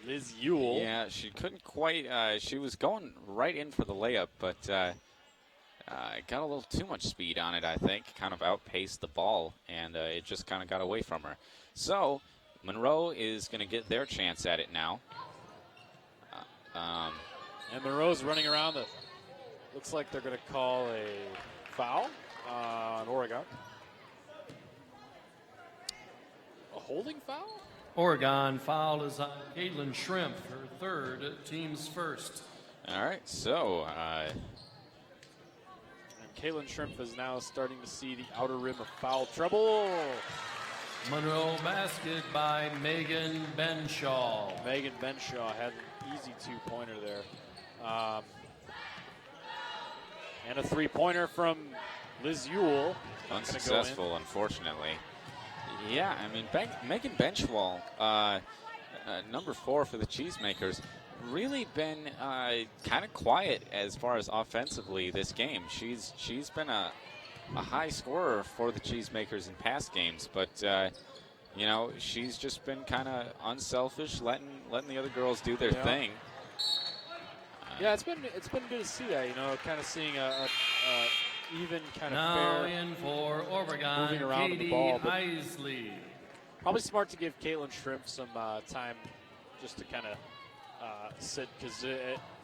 Liz Ewell. Yeah, she couldn't quite. She was going right in for the layup, but got a little too much speed on it, I think. Kind of outpaced the ball, and it just kind of got away from her. So Monroe is going to get their chance at it now. And Monroe's running around. Looks like they're going to call a foul on Oregon. A holding foul? Oregon foul is on Caitlin Shrimp, her third, team's first. All right, so and Caitlin Shrimp is now starting to see the outer rim of foul trouble. Monroe basket by Megan Benshaw. Megan Benshaw had an easy two-pointer there. And a three-pointer from Liz Ewell. unsuccessful, unfortunately. Yeah, I mean, Megan Benchwall, number 4 for the Cheesemakers, really been kind of quiet as far as offensively this game. She's been a high scorer for the Cheesemakers in past games, but you know, she's just been kind of unselfish, letting the other girls do their thing. Yeah, it's been good to see that. You know, kind of seeing a even kind of now fair in for Oregon, moving around Katie the ball. Isley. Probably smart to give Caitlin Shrimp some time just to kind of sit, because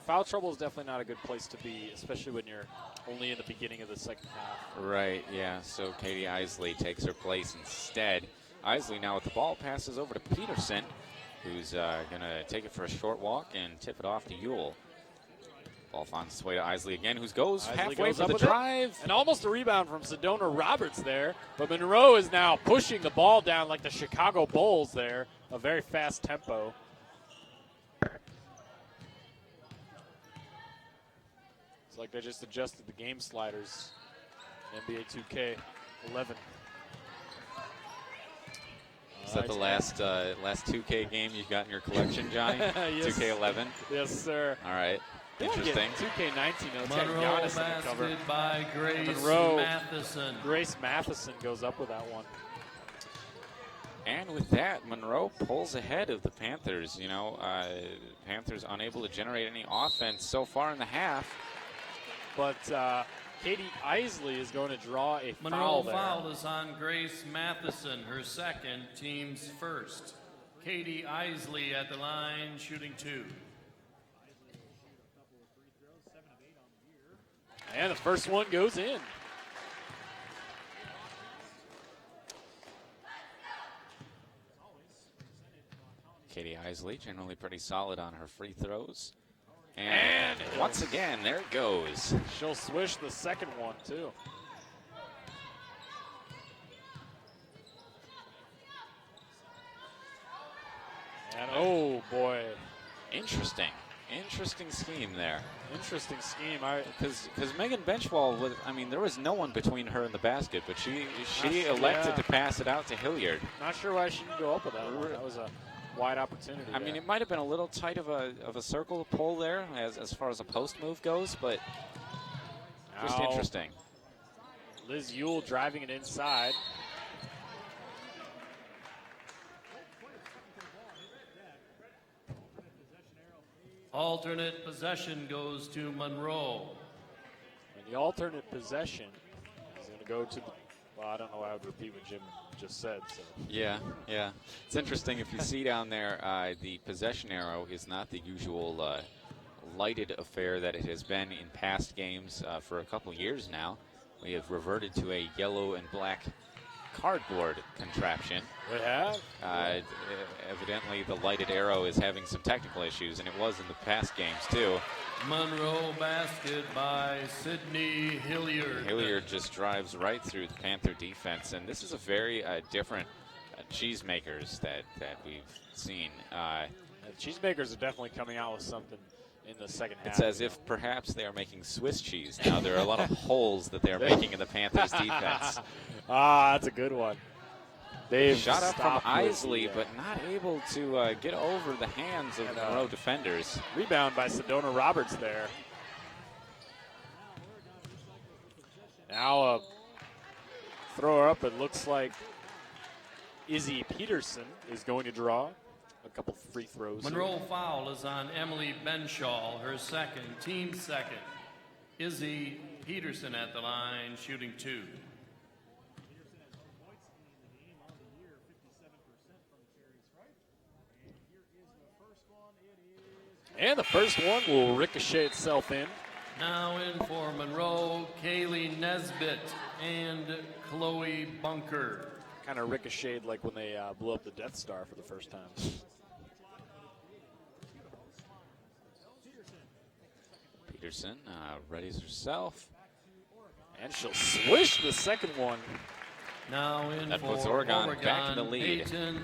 foul trouble is definitely not a good place to be, especially when you're only in the beginning of the second half. Right, yeah, so Katie Isley takes her place instead. Isley now with the ball passes over to Peterson, who's going to take it for a short walk and tip it off to Ewell. Ball finds its way to Isley again, who goes halfway for the drive. And almost a rebound from Sedona Roberts there. But Monroe is now pushing the ball down like the Chicago Bulls there. A very fast tempo. It's like they just adjusted the game sliders. NBA 2K11. Is that the last 2K game you got in your collection, Johnny? Yes. 2K11? Yes, sir. All right. Interesting. 2K19. Monroe basket by Grace Monroe. Matheson. Grace Matheson goes up with that one. And with that, Monroe pulls ahead of the Panthers. You know, Panthers unable to generate any offense so far in the half. But Katie Isley is going to draw a Monroe foul there. foul is on Grace Matheson, her second, team's first. Katie Isley at the line, shooting 2. And the first one goes in. Katie Isley generally pretty solid on her free throws. And once again, there it goes. She'll swish the second one, too. And oh, boy. Interesting scheme there. Interesting scheme. Because Megan Benchwall, there was no one between her and the basket, but she elected to pass it out to Hilliard. Not sure why she didn't go up with that one. That was a wide opportunity. I mean, it might have been a little tight of a circle to pull there as far as a post move goes, but just interesting. Liz Ewell driving it inside. Alternate possession goes to Monroe. And the alternate possession is going to go to the, well, I don't know why I would repeat what Jim just said. So. Yeah. It's interesting if you see down there, the possession arrow is not the usual lighted affair that it has been in past games for a couple years now. We have reverted to a yellow and black cardboard contraption. We have? Evidently, the lighted arrow is having some technical issues, and it was in the past games, too. Monroe basket by Sydney Hilliard. Hilliard just drives right through the Panther defense, and this is a very different Cheesemakers that we've seen. The Cheesemakers are definitely coming out with something in the second half. It's as if perhaps they are making Swiss cheese. Now, there are a lot of holes that they are making in the Panthers defense. That's a good one. They've shot up from Isley, but not able to get over the hands of the Monroe defenders. Rebound by Sedona Roberts there. Now a thrower up. It looks like Izzy Peterson is going to draw. a couple free throws. Monroe foul is on Emily Benshaw, her second, team second. Izzy Peterson at the line, shooting 2. And the first one will ricochet itself in. Now in for Monroe, Kaylee Nesbitt and Chloe Bunker. Kind of ricocheted like when they blew up the Death Star for the first time. Peterson readies herself. And she'll swish the second one. Now in That for puts Oregon back in the lead. Peyton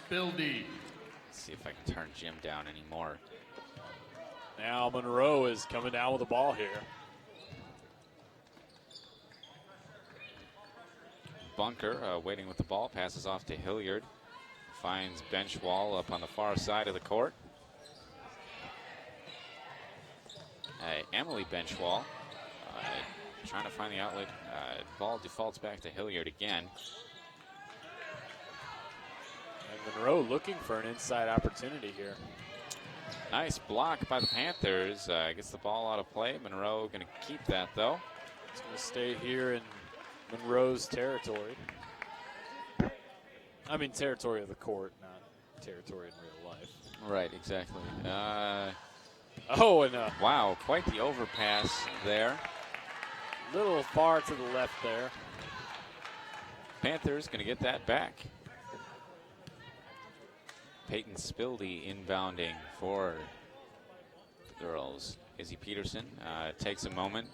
Spildy. Let's see if I can turn Jim down anymore. Now Monroe is coming down with the ball here. Bunker waiting with the ball, passes off to Hilliard. Finds Benchwall up on the far side of the court. Emily Benchwall trying to find the outlet. Ball defaults back to Hilliard again. And Monroe looking for an inside opportunity here. Nice block by the Panthers. Gets the ball out of play. Monroe going to keep that, though. It's going to stay here in Monroe's territory. I mean, territory of the court, not territory in real life. Right, exactly. Wow, quite the overpass there. Little far to the left there. Panthers going to get that back. Peyton Spildy inbounding for the girls. Izzy Peterson takes a moment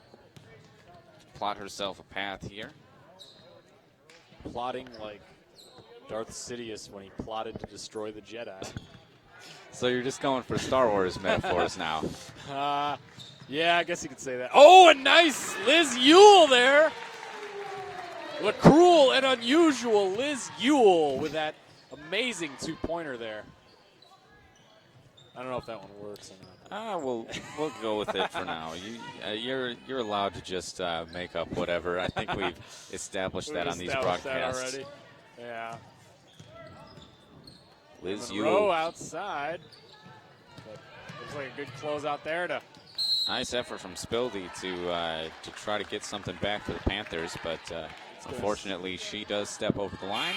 to plot herself a path here. Plotting like Darth Sidious when he plotted to destroy the Jedi. So you're just going for Star Wars metaphors now. Yeah, I guess you could say that. Oh, a nice Liz Ewell there. The cruel and unusual Liz Ewell with that amazing two-pointer there. I don't know if that one works or not. We'll go with it for now. You're allowed to just make up whatever. I think we've established that on these broadcasts. That already. Yeah. Liz Monroe Ewell. outside. But looks like a good closeout there to. Nice effort from Spildy to try to get something back for the Panthers, but unfortunately she does step over the line.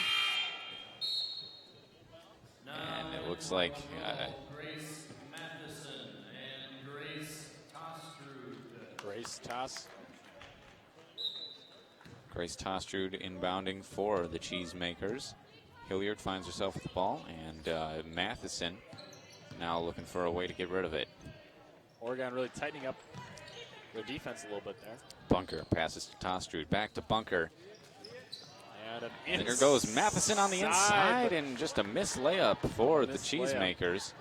And it looks like Grace Matheson and Grace Tostrud. Grace Tostrud inbounding for the Cheesemakers. Hilliard finds herself with the ball, and Matheson now looking for a way to get rid of it. Oregon really tightening up their defense a little bit there. Bunker passes to Tostrud, back to Bunker. And there goes Matheson on the inside, and just a missed layup for the Cheesemakers.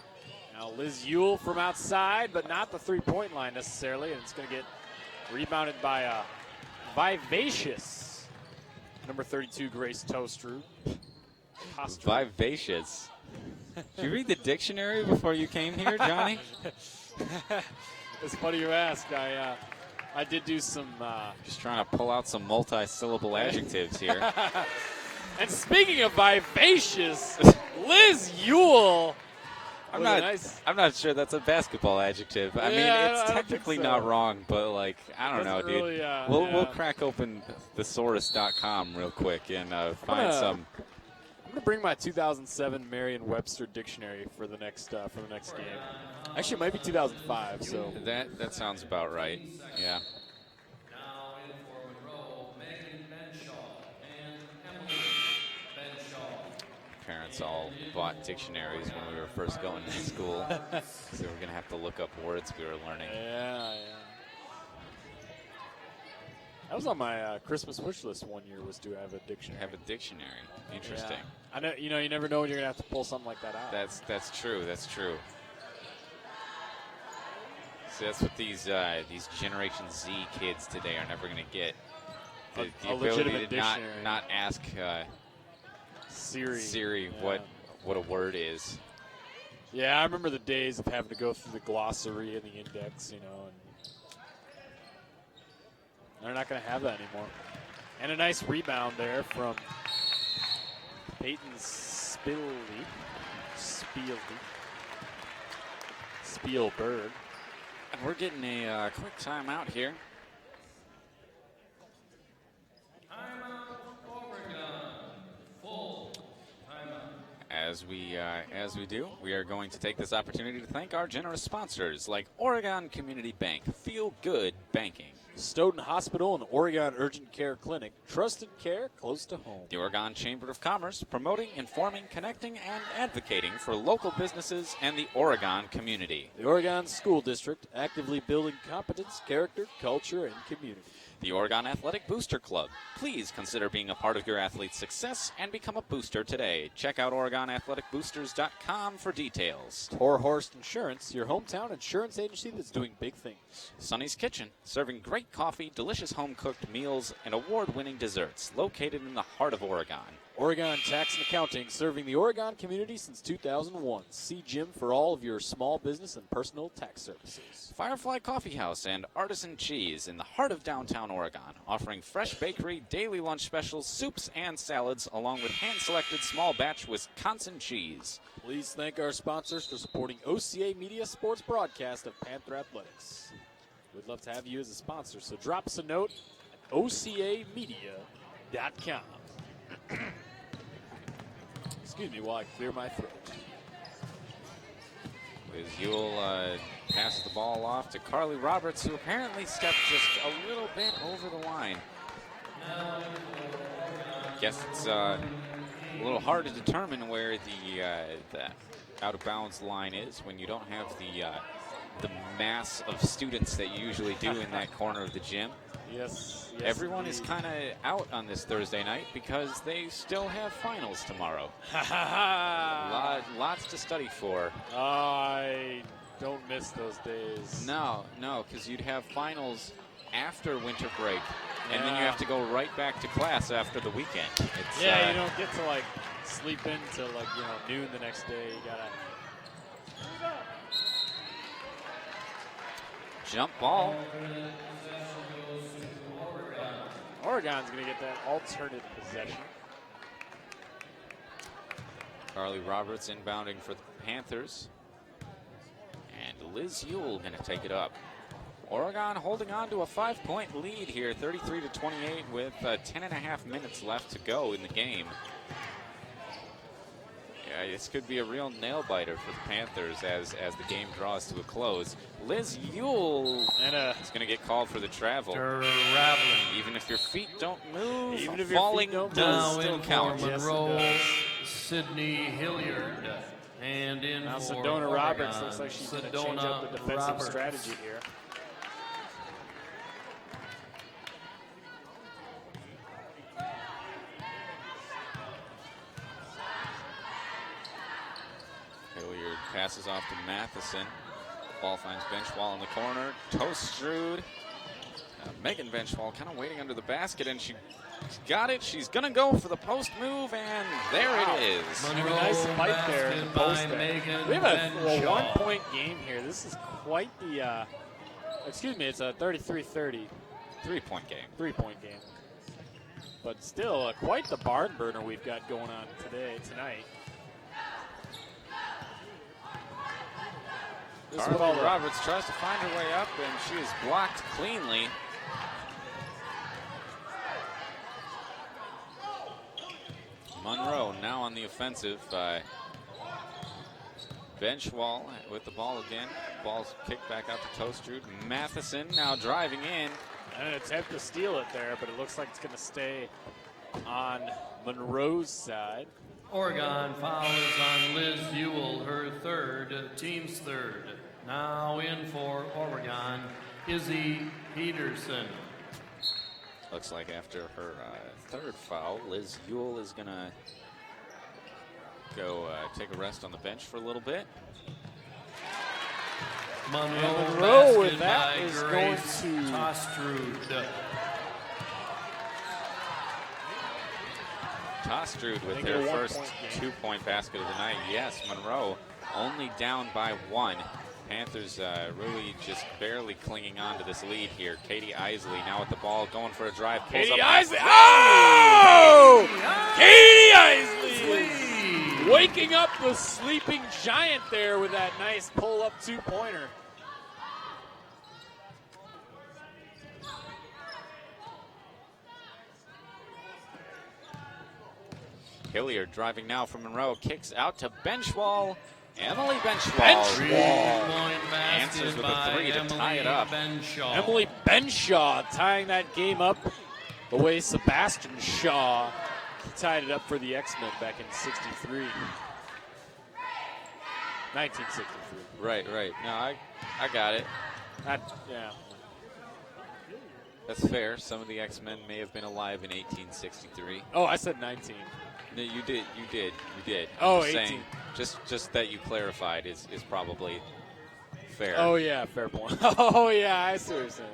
Now Liz Ewell from outside, but not the three-point line necessarily, and it's going to get rebounded by vivacious number 32, Grace Tostrud. Vivacious. Did you read the dictionary before you came here, Johnny? It's funny you ask. I did do some. Just trying to pull out some multi-syllable adjectives here. And speaking of vivacious, Liz Ewell. I'm not sure that's a basketball adjective. I mean, it's technically not wrong, but like I don't know, dude. Really, we'll crack open thesaurus.com real quick and find some. I'm gonna bring my 2007 Merriam-Webster dictionary for the next game. Actually, it might be 2005. So that sounds about right. Yeah. Now in for Monroe, Megan Benshaw and Emily Benshaw. Parents all bought dictionaries when we were first going to school, so we're gonna have to look up words we were learning. Yeah. That was on my Christmas wish list one year, was to have a dictionary. Interesting. Yeah. I know. You never know when you're gonna have to pull something like that out. That's true. So that's what these Generation Z kids today are never gonna get. The ability to not ask Siri what a word is. Yeah, I remember the days of having to go through the glossary and the index, and they're not going to have that anymore. And a nice rebound there from Peyton Spildy. Spielberg. And we're getting a quick timeout here. As we do, we are going to take this opportunity to thank our generous sponsors like Oregon Community Bank. Feel good banking. Stoughton Hospital and Oregon Urgent Care Clinic. Trusted care close to home. The Oregon Chamber of Commerce, promoting, informing, connecting, and advocating for local businesses and the Oregon community. The Oregon School District, actively building competence, character, culture, and community. The Oregon Athletic Booster Club. Please consider being a part of your athlete's success and become a booster today. Check out OregonAthleticBoosters.com for details. Torhorst Insurance, your hometown insurance agency that's doing big things. Sonny's Kitchen, serving great coffee, delicious home-cooked meals, and award-winning desserts, located in the heart of Oregon. Oregon Tax and Accounting, serving the Oregon community since 2001. See Jim for all of your small business and personal tax services. Firefly Coffee House and Artisan Cheese in the heart of downtown Oregon, offering fresh bakery, daily lunch specials, soups, and salads, along with hand-selected small batch Wisconsin cheese. Please thank our sponsors for supporting OCAmedia sports broadcast of Panther Athletics. We'd love to have you as a sponsor, so drop us a note at OCAmedia.com. Excuse me while I clear my throat. Liz Ewell passes the ball off to Carly Roberts, who apparently stepped just a little bit over the line. Guess it's a little hard to determine where the out-of-bounds line is when you don't have the mass of students that you usually do in that corner of the gym. Yes. Everyone is kind of out on this Thursday night because they still have finals tomorrow. Lots to study for. I don't miss those days. No, because you'd have finals after winter break, and then you have to go right back to class after the weekend. It's, you don't get to sleep in till noon the next day. You gotta jump ball. Oregon's going to get that alternate possession. Carly Roberts inbounding for the Panthers. And Liz Ewell going to take it up. Oregon holding on to a 5-point lead here, 33-28 with 10.5 minutes left to go in the game. Yeah, this could be a real nail-biter for the Panthers as the game draws to a close. Liz Ewell is going to get called for the travel. Even if your feet don't move, even if falling your feet now does still in count. for Monroe, Sydney Hilliard. And in now for Sedona Oregon, Roberts looks like she's going to change up the defensive Roberts. strategy here. Hilliard passes off to Matheson. Ball finds Benchwall in the corner. Toastrud. Megan Benchwall kind of waiting under the basket, and she's got it. She's going to go for the post move, and there it is. Monroe Nice fight there in the post there. Megan We have a Benshaw. 1-point game here. This is quite the, it's a 33-30 3-point game. 3-point game. But still, quite the barn burner we've got going on tonight. Carly Roberts tries to find her way up, and she is blocked cleanly. Monroe now on the offensive. Benchwall with the ball again. Ball's kicked back out to Toastrud. Matheson now driving in. And an attempt to steal it there, but it looks like it's going to stay on Monroe's side. Oregon foul is on Liz Ewell, her third, team's third. Now in for Oregon, Izzy Peterson. Looks like after her third foul, Liz Ewell is going to go take a rest on the bench for a little bit. Monroe with that by is Grace going to Toastrud with Make it their a first 1-point game. 2-point basket of the night. Yes, Monroe only down by 1. Panthers really just barely clinging on to this lead here. Katie Isley now with the ball, going for a drive. Pulls Katie up. Isley. Oh! Katie Isley is waking up the sleeping giant there with that nice pull-up two-pointer. Hilliard driving now from Monroe, kicks out to Benchwall. Emily Benchwall. Answers with a three to tie it up. Emily Benshaw tying that game up the way Sebastian Shaw tied it up for the X-Men back in 63. 1963. Right. No, I got it. Yeah. That's fair. Some of the X-Men may have been alive in 1863. Oh, I said 19. No, you did. Oh, I'm 18. saying just that you clarified is probably fair. Oh, yeah, fair point. Oh, yeah, I see what you're saying.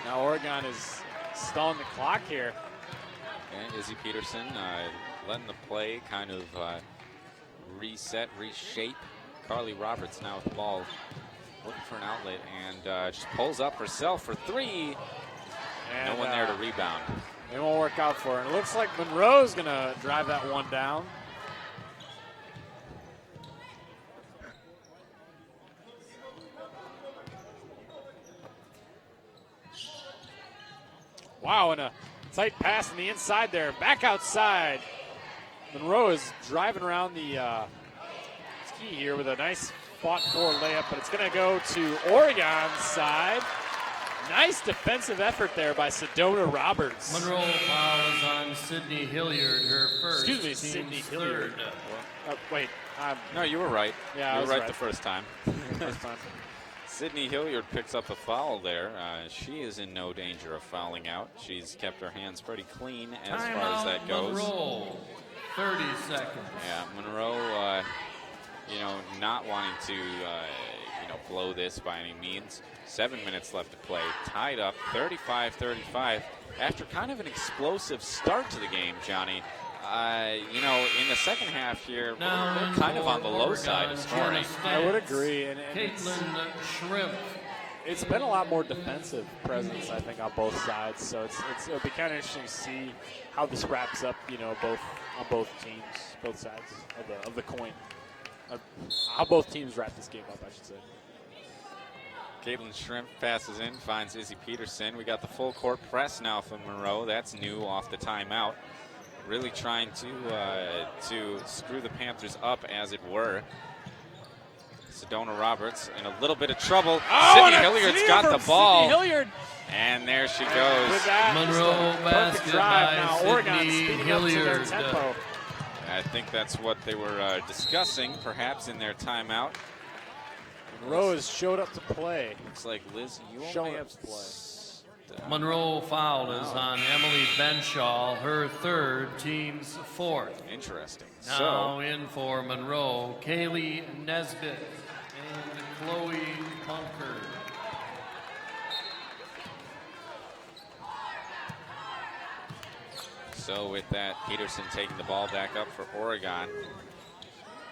Now Oregon is stalling the clock here. And Izzy Peterson letting the play kind of reset, reshape. Carly Roberts now with the ball, looking for an outlet, and just pulls up herself for three. And, no one there to rebound. It won't work out for her. And it looks like Monroe's going to drive that one down. Wow, and a tight pass on the inside there. Back outside. Monroe is driving around the ski here with a nice fought-for layup, but it's going to go to Oregon's side. Nice defensive effort there by Sedona Roberts. Monroe fouls on Sydney Hilliard, her first. Excuse me, Sydney Hilliard. Wait. No, you were right. Yeah, you were right the first time. First time. Sydney Hilliard picks up a foul there. She is in no danger of fouling out. She's kept her hands pretty clean as far as that goes. Monroe, 30 seconds. Yeah, Monroe, not wanting to, blow this by any means. 7 minutes left to play. Tied up 35-35 after kind of an explosive start to the game, Johnny. In the second half here, we're kind of on the low side of scoring. I would agree. And Caitlin Shrimp. It's been a lot more defensive presence, I think, on both sides. So it'll be kind of interesting to see how this wraps up, on both teams, both sides of the coin. How both teams wrap this game up, I should say. Caitlin Shrimp passes in, finds Izzy Peterson. We got the full court press now from Monroe. That's new off the timeout. Really trying to screw the Panthers up, as it were. Sedona Roberts in a little bit of trouble. Sydney Hilliard's got the ball. Sydney Hilliard. And there she goes. With that, Monroe basket by now. Oregon Sydney speeding up to their Hilliard. tempo. I think that's what they were discussing, perhaps, in their timeout. Monroe has showed up to play. Looks like Liz, you Showing only up have to play. Monroe foul is on Emily Benshaw, her third, team's fourth. Interesting. Now in for Monroe, Kaylee Nesbitt and Chloe Bunker. So with that, Peterson taking the ball back up for Oregon.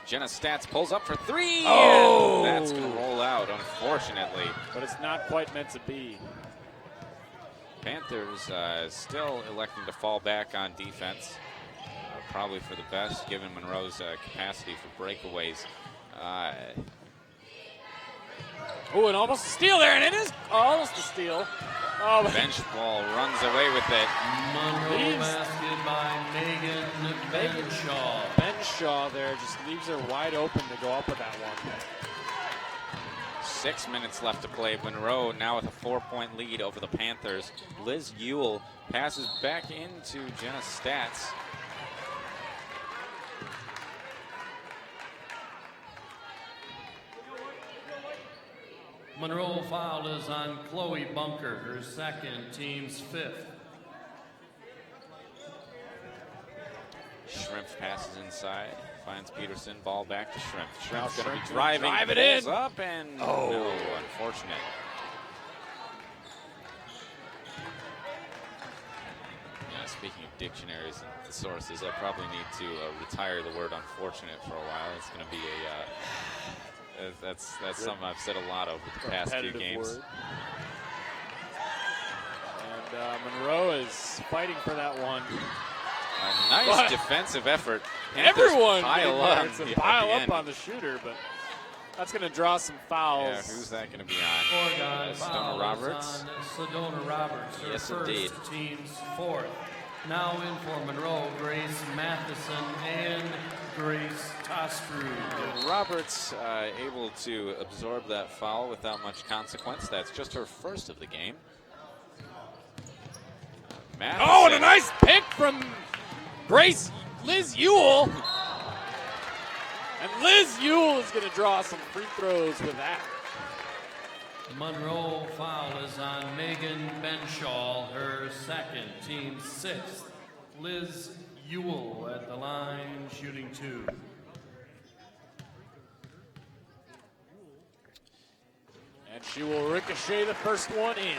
Jenna Stats pulls up for three. Oh! And that's going to roll out, unfortunately. But it's not quite meant to be. Panthers still electing to fall back on defense. Probably for the best, given Monroe's capacity for breakaways. Oh, and almost a steal there, and it is almost a steal. Oh, Bench ball runs away with it. Monroe basket by Megan Benshaw. Benshaw there just leaves her wide open to go up with that one. 6 minutes left to play. Monroe now with a 4-point lead over the Panthers. Liz Ewell passes back into Jenna Stats. Monroe foul is on Chloe Bunker, her second, team's fifth. Shrimp passes inside, finds Peterson, ball back to Shrimp. Shrimp's going to be driving, drive it pulls in. up, and no, unfortunate. Yeah, speaking of dictionaries and thesauruses, I probably need to retire the word unfortunate for a while. It's going to be that's something I've said a lot over the past few games. Word. And Monroe is fighting for that one. A nice defensive effort. Everyone pile up on the shooter, but that's going to draw some fouls. Yeah, who's that going to be on? Oregon Sedona Roberts. Sedona Roberts, her Yes, first, indeed. team's fourth. Now in for Monroe, Grace Matheson and Grace Tostrud. Roberts able to absorb that foul without much consequence. That's just her first of the game. Matheson. Oh, and a nice pick from Liz Ewell. And Liz Ewell is going to draw some free throws with that. Monroe foul is on Megan Benshaw, her second, team sixth. Liz Ewell at the line, shooting 2. And she will ricochet the first one in.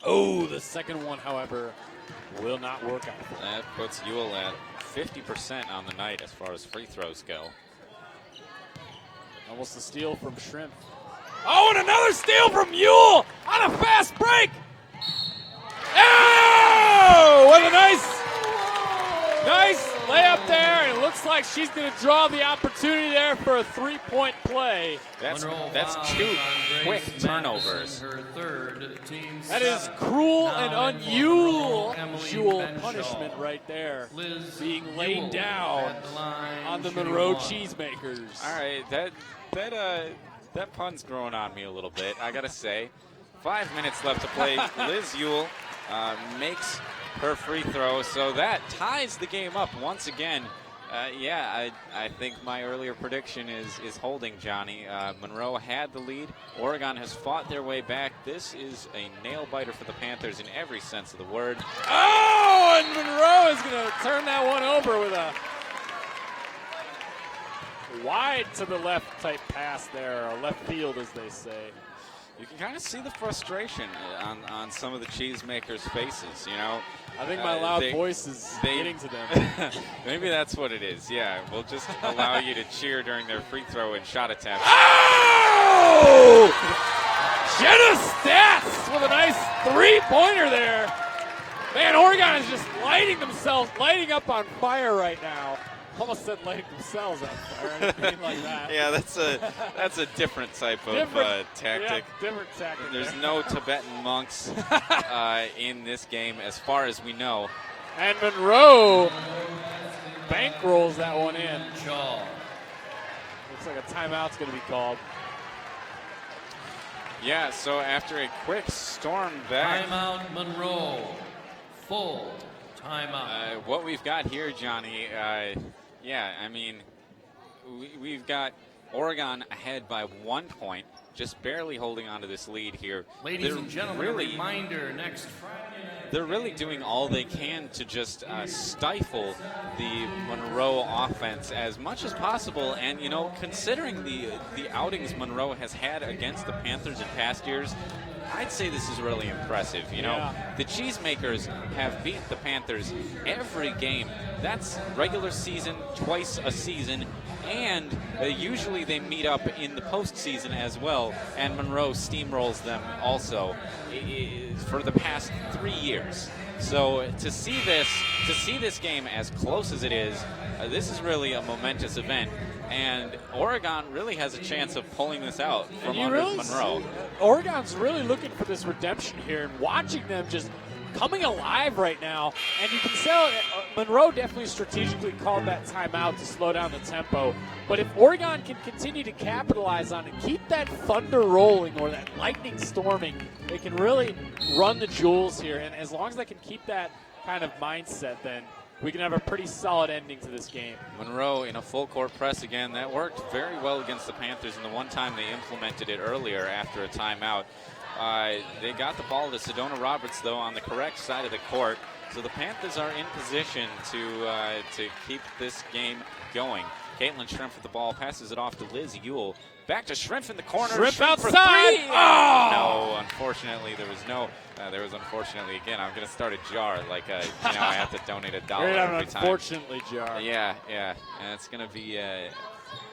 Oh, the second one, however, will not work out. That puts Ewell at 50% on the night as far as free throws go. Almost a steal from Shrimp. Oh, and another steal from Ewell on a fast break. Oh, what a nice layup there. And it looks like she's going to draw the opportunity there for a three-point play. That's Monroe two fouls on quick Grace turnovers. Matheson, her third, team That is 7. cruel Now and in for Monroe, unusual Emily Benshaw. punishment right there. Liz Being laid Ewell down at the line, on the shooting Monroe 1. Cheesemakers. All right, that pun's growing on me a little bit, I gotta say. 5 minutes left to play. Liz Ewell makes her free throw, so that ties the game up once again. I think my earlier prediction is holding, Johnny. Monroe had the lead. Oregon has fought their way back. This is a nail-biter for the Panthers in every sense of the word. Oh, and Monroe is going to turn that one over with a wide to the left type pass there, or left field as they say. You can kind of see the frustration on some of the cheesemakers' faces, you know. I think my loud voice is getting to them. Maybe that's what it is, yeah. We'll just allow you to cheer during their free throw and shot attempts. Oh! Jenna Stats with a nice three-pointer there. Man, Oregon is just lighting up on fire right now. Almost said lighting themselves on fire. I didn't mean like that. Yeah, that's a different type of tactic. Yeah, different tactic. There's no Tibetan monks in this game as far as we know. And Monroe bankrolls that one in. Shaw. Looks like a timeout's going to be called. Yeah, so after a quick storm back. Timeout Monroe. Full timeout. What we've got here, Johnny, I mean, we've got Oregon ahead by 1 point, just barely holding on to this lead here. Ladies and gentlemen, a reminder, next Friday night. They're really doing all they can to just stifle the Monroe offense as much as possible. And, you know, considering the outings Monroe has had against the Panthers in past years, I'd say this is really impressive. You know, the Cheesemakers have beat the Panthers every game. That's regular season, twice a season, and usually they meet up in the postseason as well, and Monroe steamrolls them also for the past 3 years. So to see this game as close as it is, this is really a momentous event. And Oregon really has a chance of pulling this out from under Monroe. Oregon's really looking for this redemption here, and watching them just coming alive right now. And you can tell Monroe definitely strategically called that timeout to slow down the tempo. But if Oregon can continue to capitalize on it, keep that thunder rolling or that lightning storming, they can really run the jewels here. And as long as they can keep that kind of mindset, then we can have a pretty solid ending to this game. Monroe in a full court press again. That worked very well against the Panthers, and the one time they implemented it earlier after a timeout. They got the ball to Sedona Roberts, though, on the correct side of the court. So the Panthers are in position to keep this game going. Caitlin Shrimp with the ball, passes it off to Liz Ewell. Back to Shrimp in the corner. Shrimp outside. For three. Oh! No, unfortunately, there was no. There was unfortunately again. I'm going to start a jar. Like I have to donate $1 every time. Unfortunately, jar. Yeah, and it's going to be an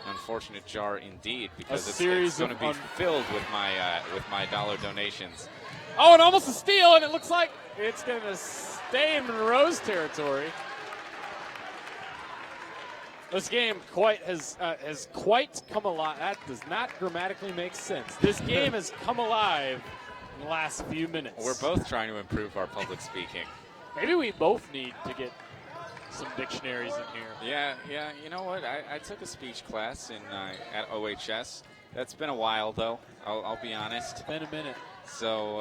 unfortunate jar indeed because it's going to be filled with my dollar donations. Oh, and almost a steal, and it looks like it's going to stay in Monroe's territory. This game has quite come alive. That does not grammatically make sense. This game has come alive in the last few minutes. We're both trying to improve our public speaking. Maybe we both need to get some dictionaries in here. Yeah. You know what? I took a speech class at OHS. That's been a while, though. I'll be honest. It's been a minute. So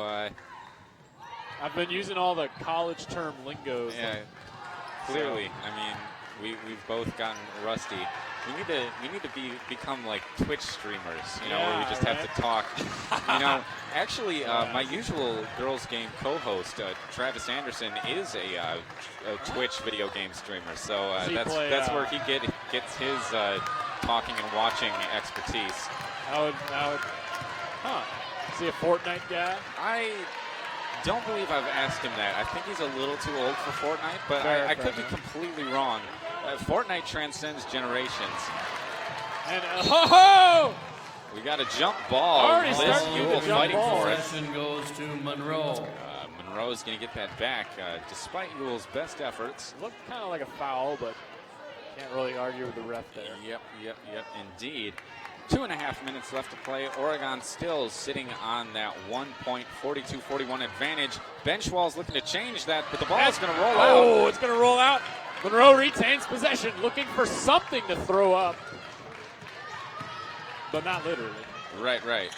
I've been using all the college term lingos. Yeah, clearly. I mean, we've both gotten rusty. We need to become like Twitch streamers, where we just have to talk. Actually, my usual girls game co-host, Travis Anderson, is a Twitch video game streamer. So that's where he gets his talking and watching expertise. Is he a Fortnite guy? I don't believe I've asked him that. I think he's a little too old for Fortnite, but I could be completely wrong. Fortnite transcends generations. And we got a jump ball. Liz Ewell fighting for it. Possession goes to Monroe. Monroe's going to get that back, despite Ewell's best efforts. Looked kind of like a foul, but can't really argue with the ref there. Yep, indeed. 2.5 minutes left to play. Oregon still sitting on that 1 point, 42-41 advantage. Benchwall's looking to change that, but the ball is going to roll out. Oh, it's going to roll out. Monroe retains possession, looking for something to throw up, but not literally. Right.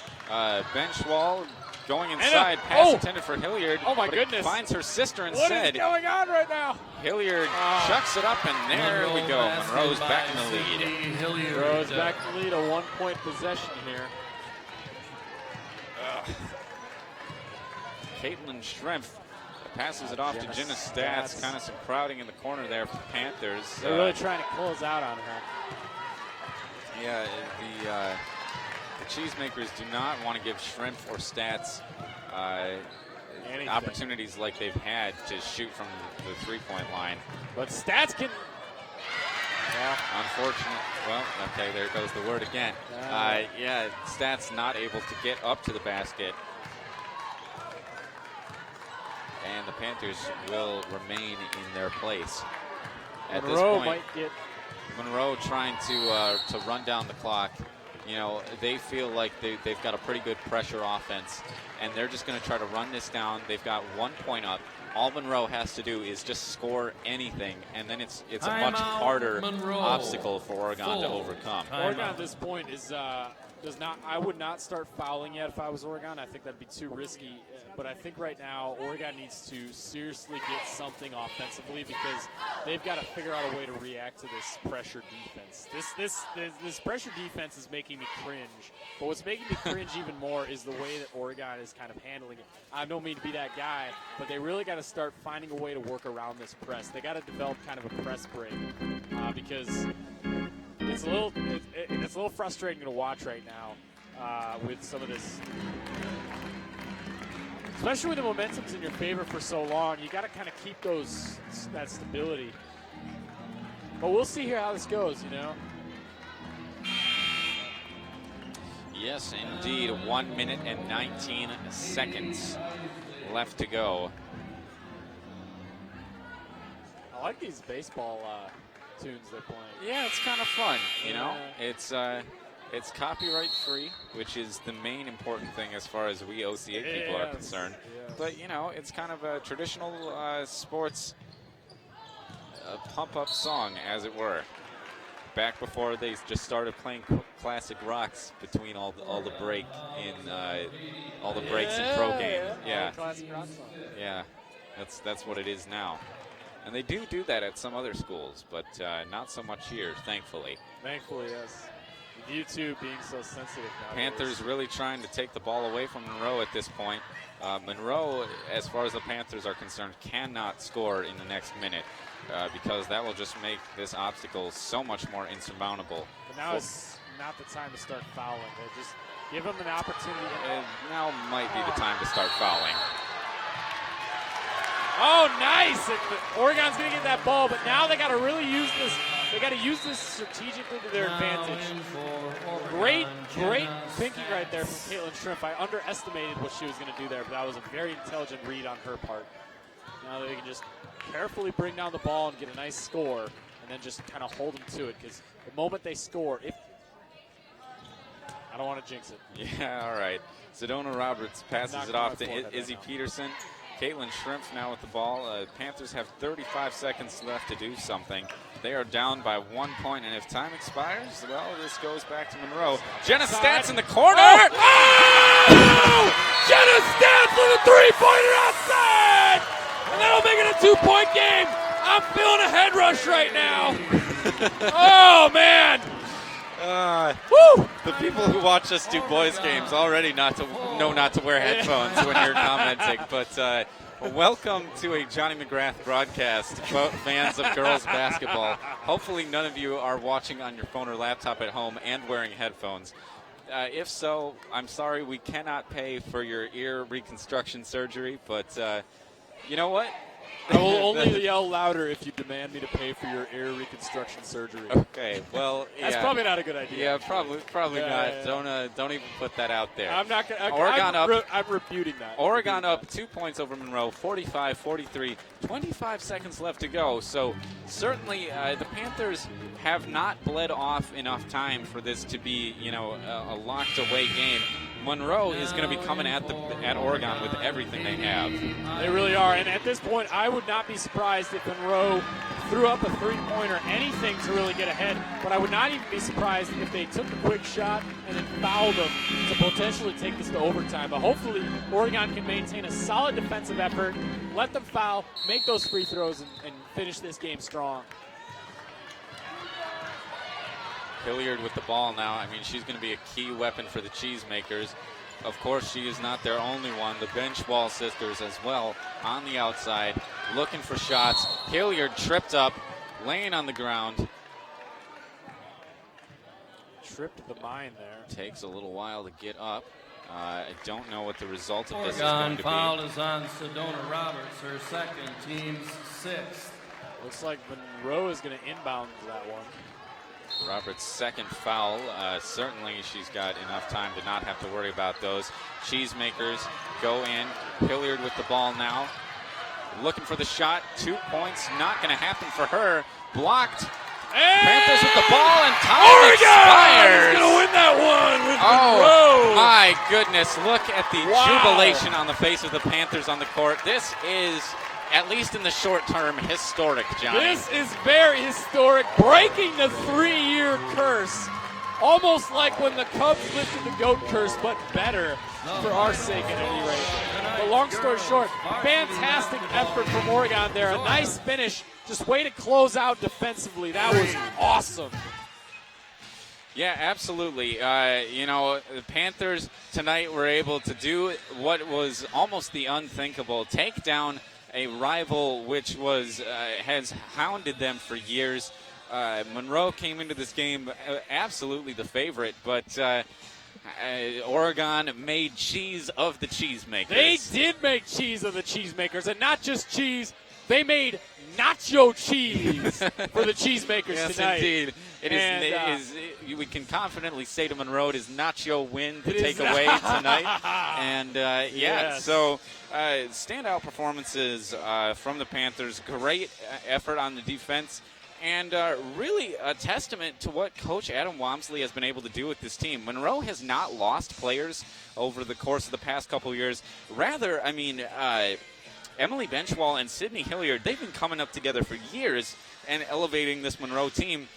Benchwall going inside, pass intended for Hilliard. Oh my goodness! Finds her sister instead. What is going on right now? Hilliard chucks it up, and there we go. Monroe's back in the lead. Monroe's back in the lead, a 1 point possession here. Caitlin Schrempf passes it off to Jenna Stats. Kind of some crowding in the corner there for the Panthers. They're really trying to close out on her. Yeah, the Cheesemakers do not want to give Schrempf or Stats opportunities like they've had to shoot from the three-point line. But Stats can... Unfortunate. Well, okay, there goes the word again. Stats not able to get up to the basket. And the Panthers will remain in their place. At Monroe this point, Monroe trying to run down the clock. They feel like they've got a pretty good pressure offense, and they're just going to try to run this down. They've got 1 point up. All Monroe has to do is just score anything, and then it's a much harder obstacle for Oregon to overcome. Oregon at this point does not. I would not start fouling yet if I was Oregon. I think that'd be too risky. But I think right now Oregon needs to seriously get something offensively because they've got to figure out a way to react to this pressure defense. This pressure defense is making me cringe. But what's making me cringe even more is the way that Oregon is kind of handling it. I don't mean to be that guy, but they really got to start finding a way to work around this press. They got to develop kind of a press break because it's a little frustrating to watch right now with some of this. Especially when the momentum's in your favor for so long, you got to kind of keep that stability. But we'll see here how this goes, Yes, indeed. 1 minute and 19 seconds left to go. I like these baseball tunes they're playing. Yeah, it's kind of fun, It's copyright free, which is the main important thing as far as we OCA people are concerned. Yes. But, it's kind of a traditional sports pump-up song, as it were. Back before they just started playing classic rocks between all the break in all the breaks in pro game. Yeah, classic rock song. Yeah, that's what it is now. And they do that at some other schools, but not so much here, thankfully. Thankfully, yes. YouTube being so sensitive now. Panthers really trying to take the ball away from Monroe at this point. Monroe, as far as the Panthers are concerned, cannot score in the next minute because that will just make this obstacle so much more insurmountable. But now it's not the time to start fouling. Give them an opportunity. And now might be the time to start fouling. Oh, nice! And Oregon's going to get that ball, but now they got to really use this. They got to use this strategically to their advantage. Great thinking right there from Caitlin Shrimp. I underestimated what she was going to do there, but that was a very intelligent read on her part. Now they can just carefully bring down the ball and get a nice score, and then just kind of hold them to it. Because the moment they score, I don't want to jinx it. Yeah, all right. Sedona Roberts passes it off to Izzy Peterson. Caitlin Shrimp now with the ball. Panthers have 35 seconds left to do something. They are down by 1 point, and if time expires, well, this goes back to Monroe. Jenna Stats in the corner. Oh! Jenna Stats with a three-pointer outside! And that'll make it a 2-point game. I'm feeling a head rush right now. Oh, man. Woo! The people who watch us do boys games already know not to wear headphones when you're commenting. But welcome to a Johnny McGrath broadcast, fans of girls basketball. Hopefully none of you are watching on your phone or laptop at home and wearing headphones. If so, I'm sorry, we cannot pay for your ear reconstruction surgery. But you know what? I will only yell louder if you demand me to pay for your ear reconstruction surgery. Okay, well, yeah. That's probably not a good idea. Yeah, probably not. Yeah. Don't even put that out there. I'm not going. Oregon I'm refuting that. Oregon up 2 points over Monroe, 45-43. 25 seconds left to go. So certainly the Panthers have not bled off enough time for this to be, a locked away game. Monroe is going to be coming at Oregon with everything they have. They really are, and at this point, I would not be surprised if Monroe threw up a three-pointer, anything to really get ahead. But I would not even be surprised if they took a quick shot and then fouled them to potentially take this to overtime. But hopefully, Oregon can maintain a solid defensive effort, let them foul, make those free throws, and finish this game strong. Hilliard with the ball now. I mean, she's going to be a key weapon for the Cheesemakers. Of course, she is not their only one. The bench ball sisters as well on the outside, looking for shots. Hilliard tripped up, laying on the ground. Tripped the mine there. Takes a little while to get up. I don't know what the result of this is going to be. Oregon foul is on Sedona Roberts, her second, team's sixth. Looks like Monroe is going to inbound that one. Roberts' second foul. Certainly she's got enough time to not have to worry about those. Cheesemakers go in. Hilliard with the ball now. Looking for the shot. 2 points. Not going to happen for her. Blocked. Panthers with the ball, and time expires. Oregon is going to win that one with Monroe. My goodness. Look at the jubilation on the face of the Panthers on the court. This is, at least in the short term, historic, Johnny. This is very historic, breaking the 3-year curse. Almost like when the Cubs lifted the GOAT curse, but better for our sake at any rate. But long story short, fantastic effort from Oregon there. A nice finish. Just way to close out defensively. That was awesome. Yeah, absolutely. The Panthers tonight were able to do what was almost the unthinkable, take down a rival which has hounded them for years. Monroe came into this game absolutely the favorite, but Oregon made cheese of the Cheesemakers. They did make cheese of the Cheesemakers, and not just cheese, they made nacho cheese for the Cheesemakers tonight. Yes, indeed. We can confidently say to Monroe, it is not your win to take away tonight. And, yes. So standout performances from the Panthers. Great effort on the defense. And really a testament to what Coach Adam Wamsley has been able to do with this team. Monroe has not lost players over the course of the past couple of years. Rather, Emily Benchwall and Sydney Hilliard, they've been coming up together for years and elevating this Monroe team.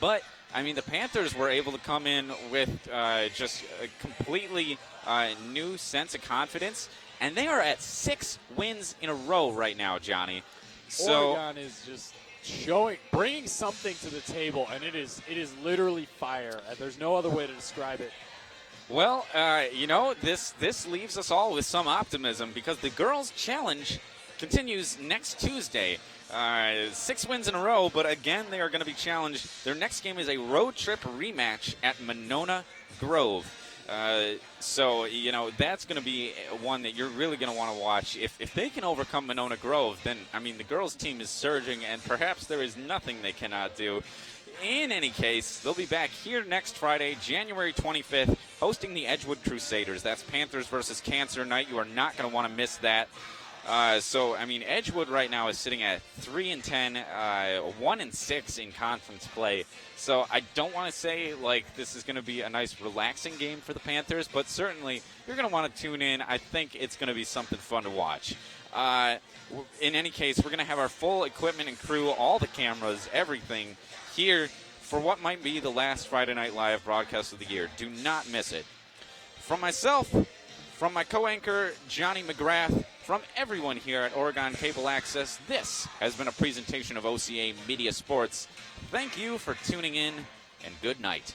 But, the Panthers were able to come in with just a completely new sense of confidence. And they are at 6 wins in a row right now, Johnny. So Oregon is just bringing something to the table, and it is literally fire. There's no other way to describe it. Well, this leaves us all with some optimism because the girls' challenge continues next Tuesday. 6 wins in a row, but again, they are going to be challenged. Their next game is a road trip rematch at Monona Grove. So, that's going to be one that you're really going to want to watch. If they can overcome Monona Grove, then, the girls' team is surging, and perhaps there is nothing they cannot do. In any case, they'll be back here next Friday, January 25th, hosting the Edgewood Crusaders. That's Panthers versus Cancer night. You are not going to want to miss that. Edgewood right now is sitting at 3-10, 1-6 in conference play. So I don't want to say this is going to be a nice relaxing game for the Panthers, but certainly you're going to want to tune in. I think it's going to be something fun to watch. In any case, we're going to have our full equipment and crew, all the cameras, everything here for what might be the last Friday Night Live broadcast of the year. Do not miss it. From myself, from my co-anchor, Johnny McGrath, from everyone here at Oregon Cable Access, this has been a presentation of OCAmedia Sports. Thank you for tuning in, and good night.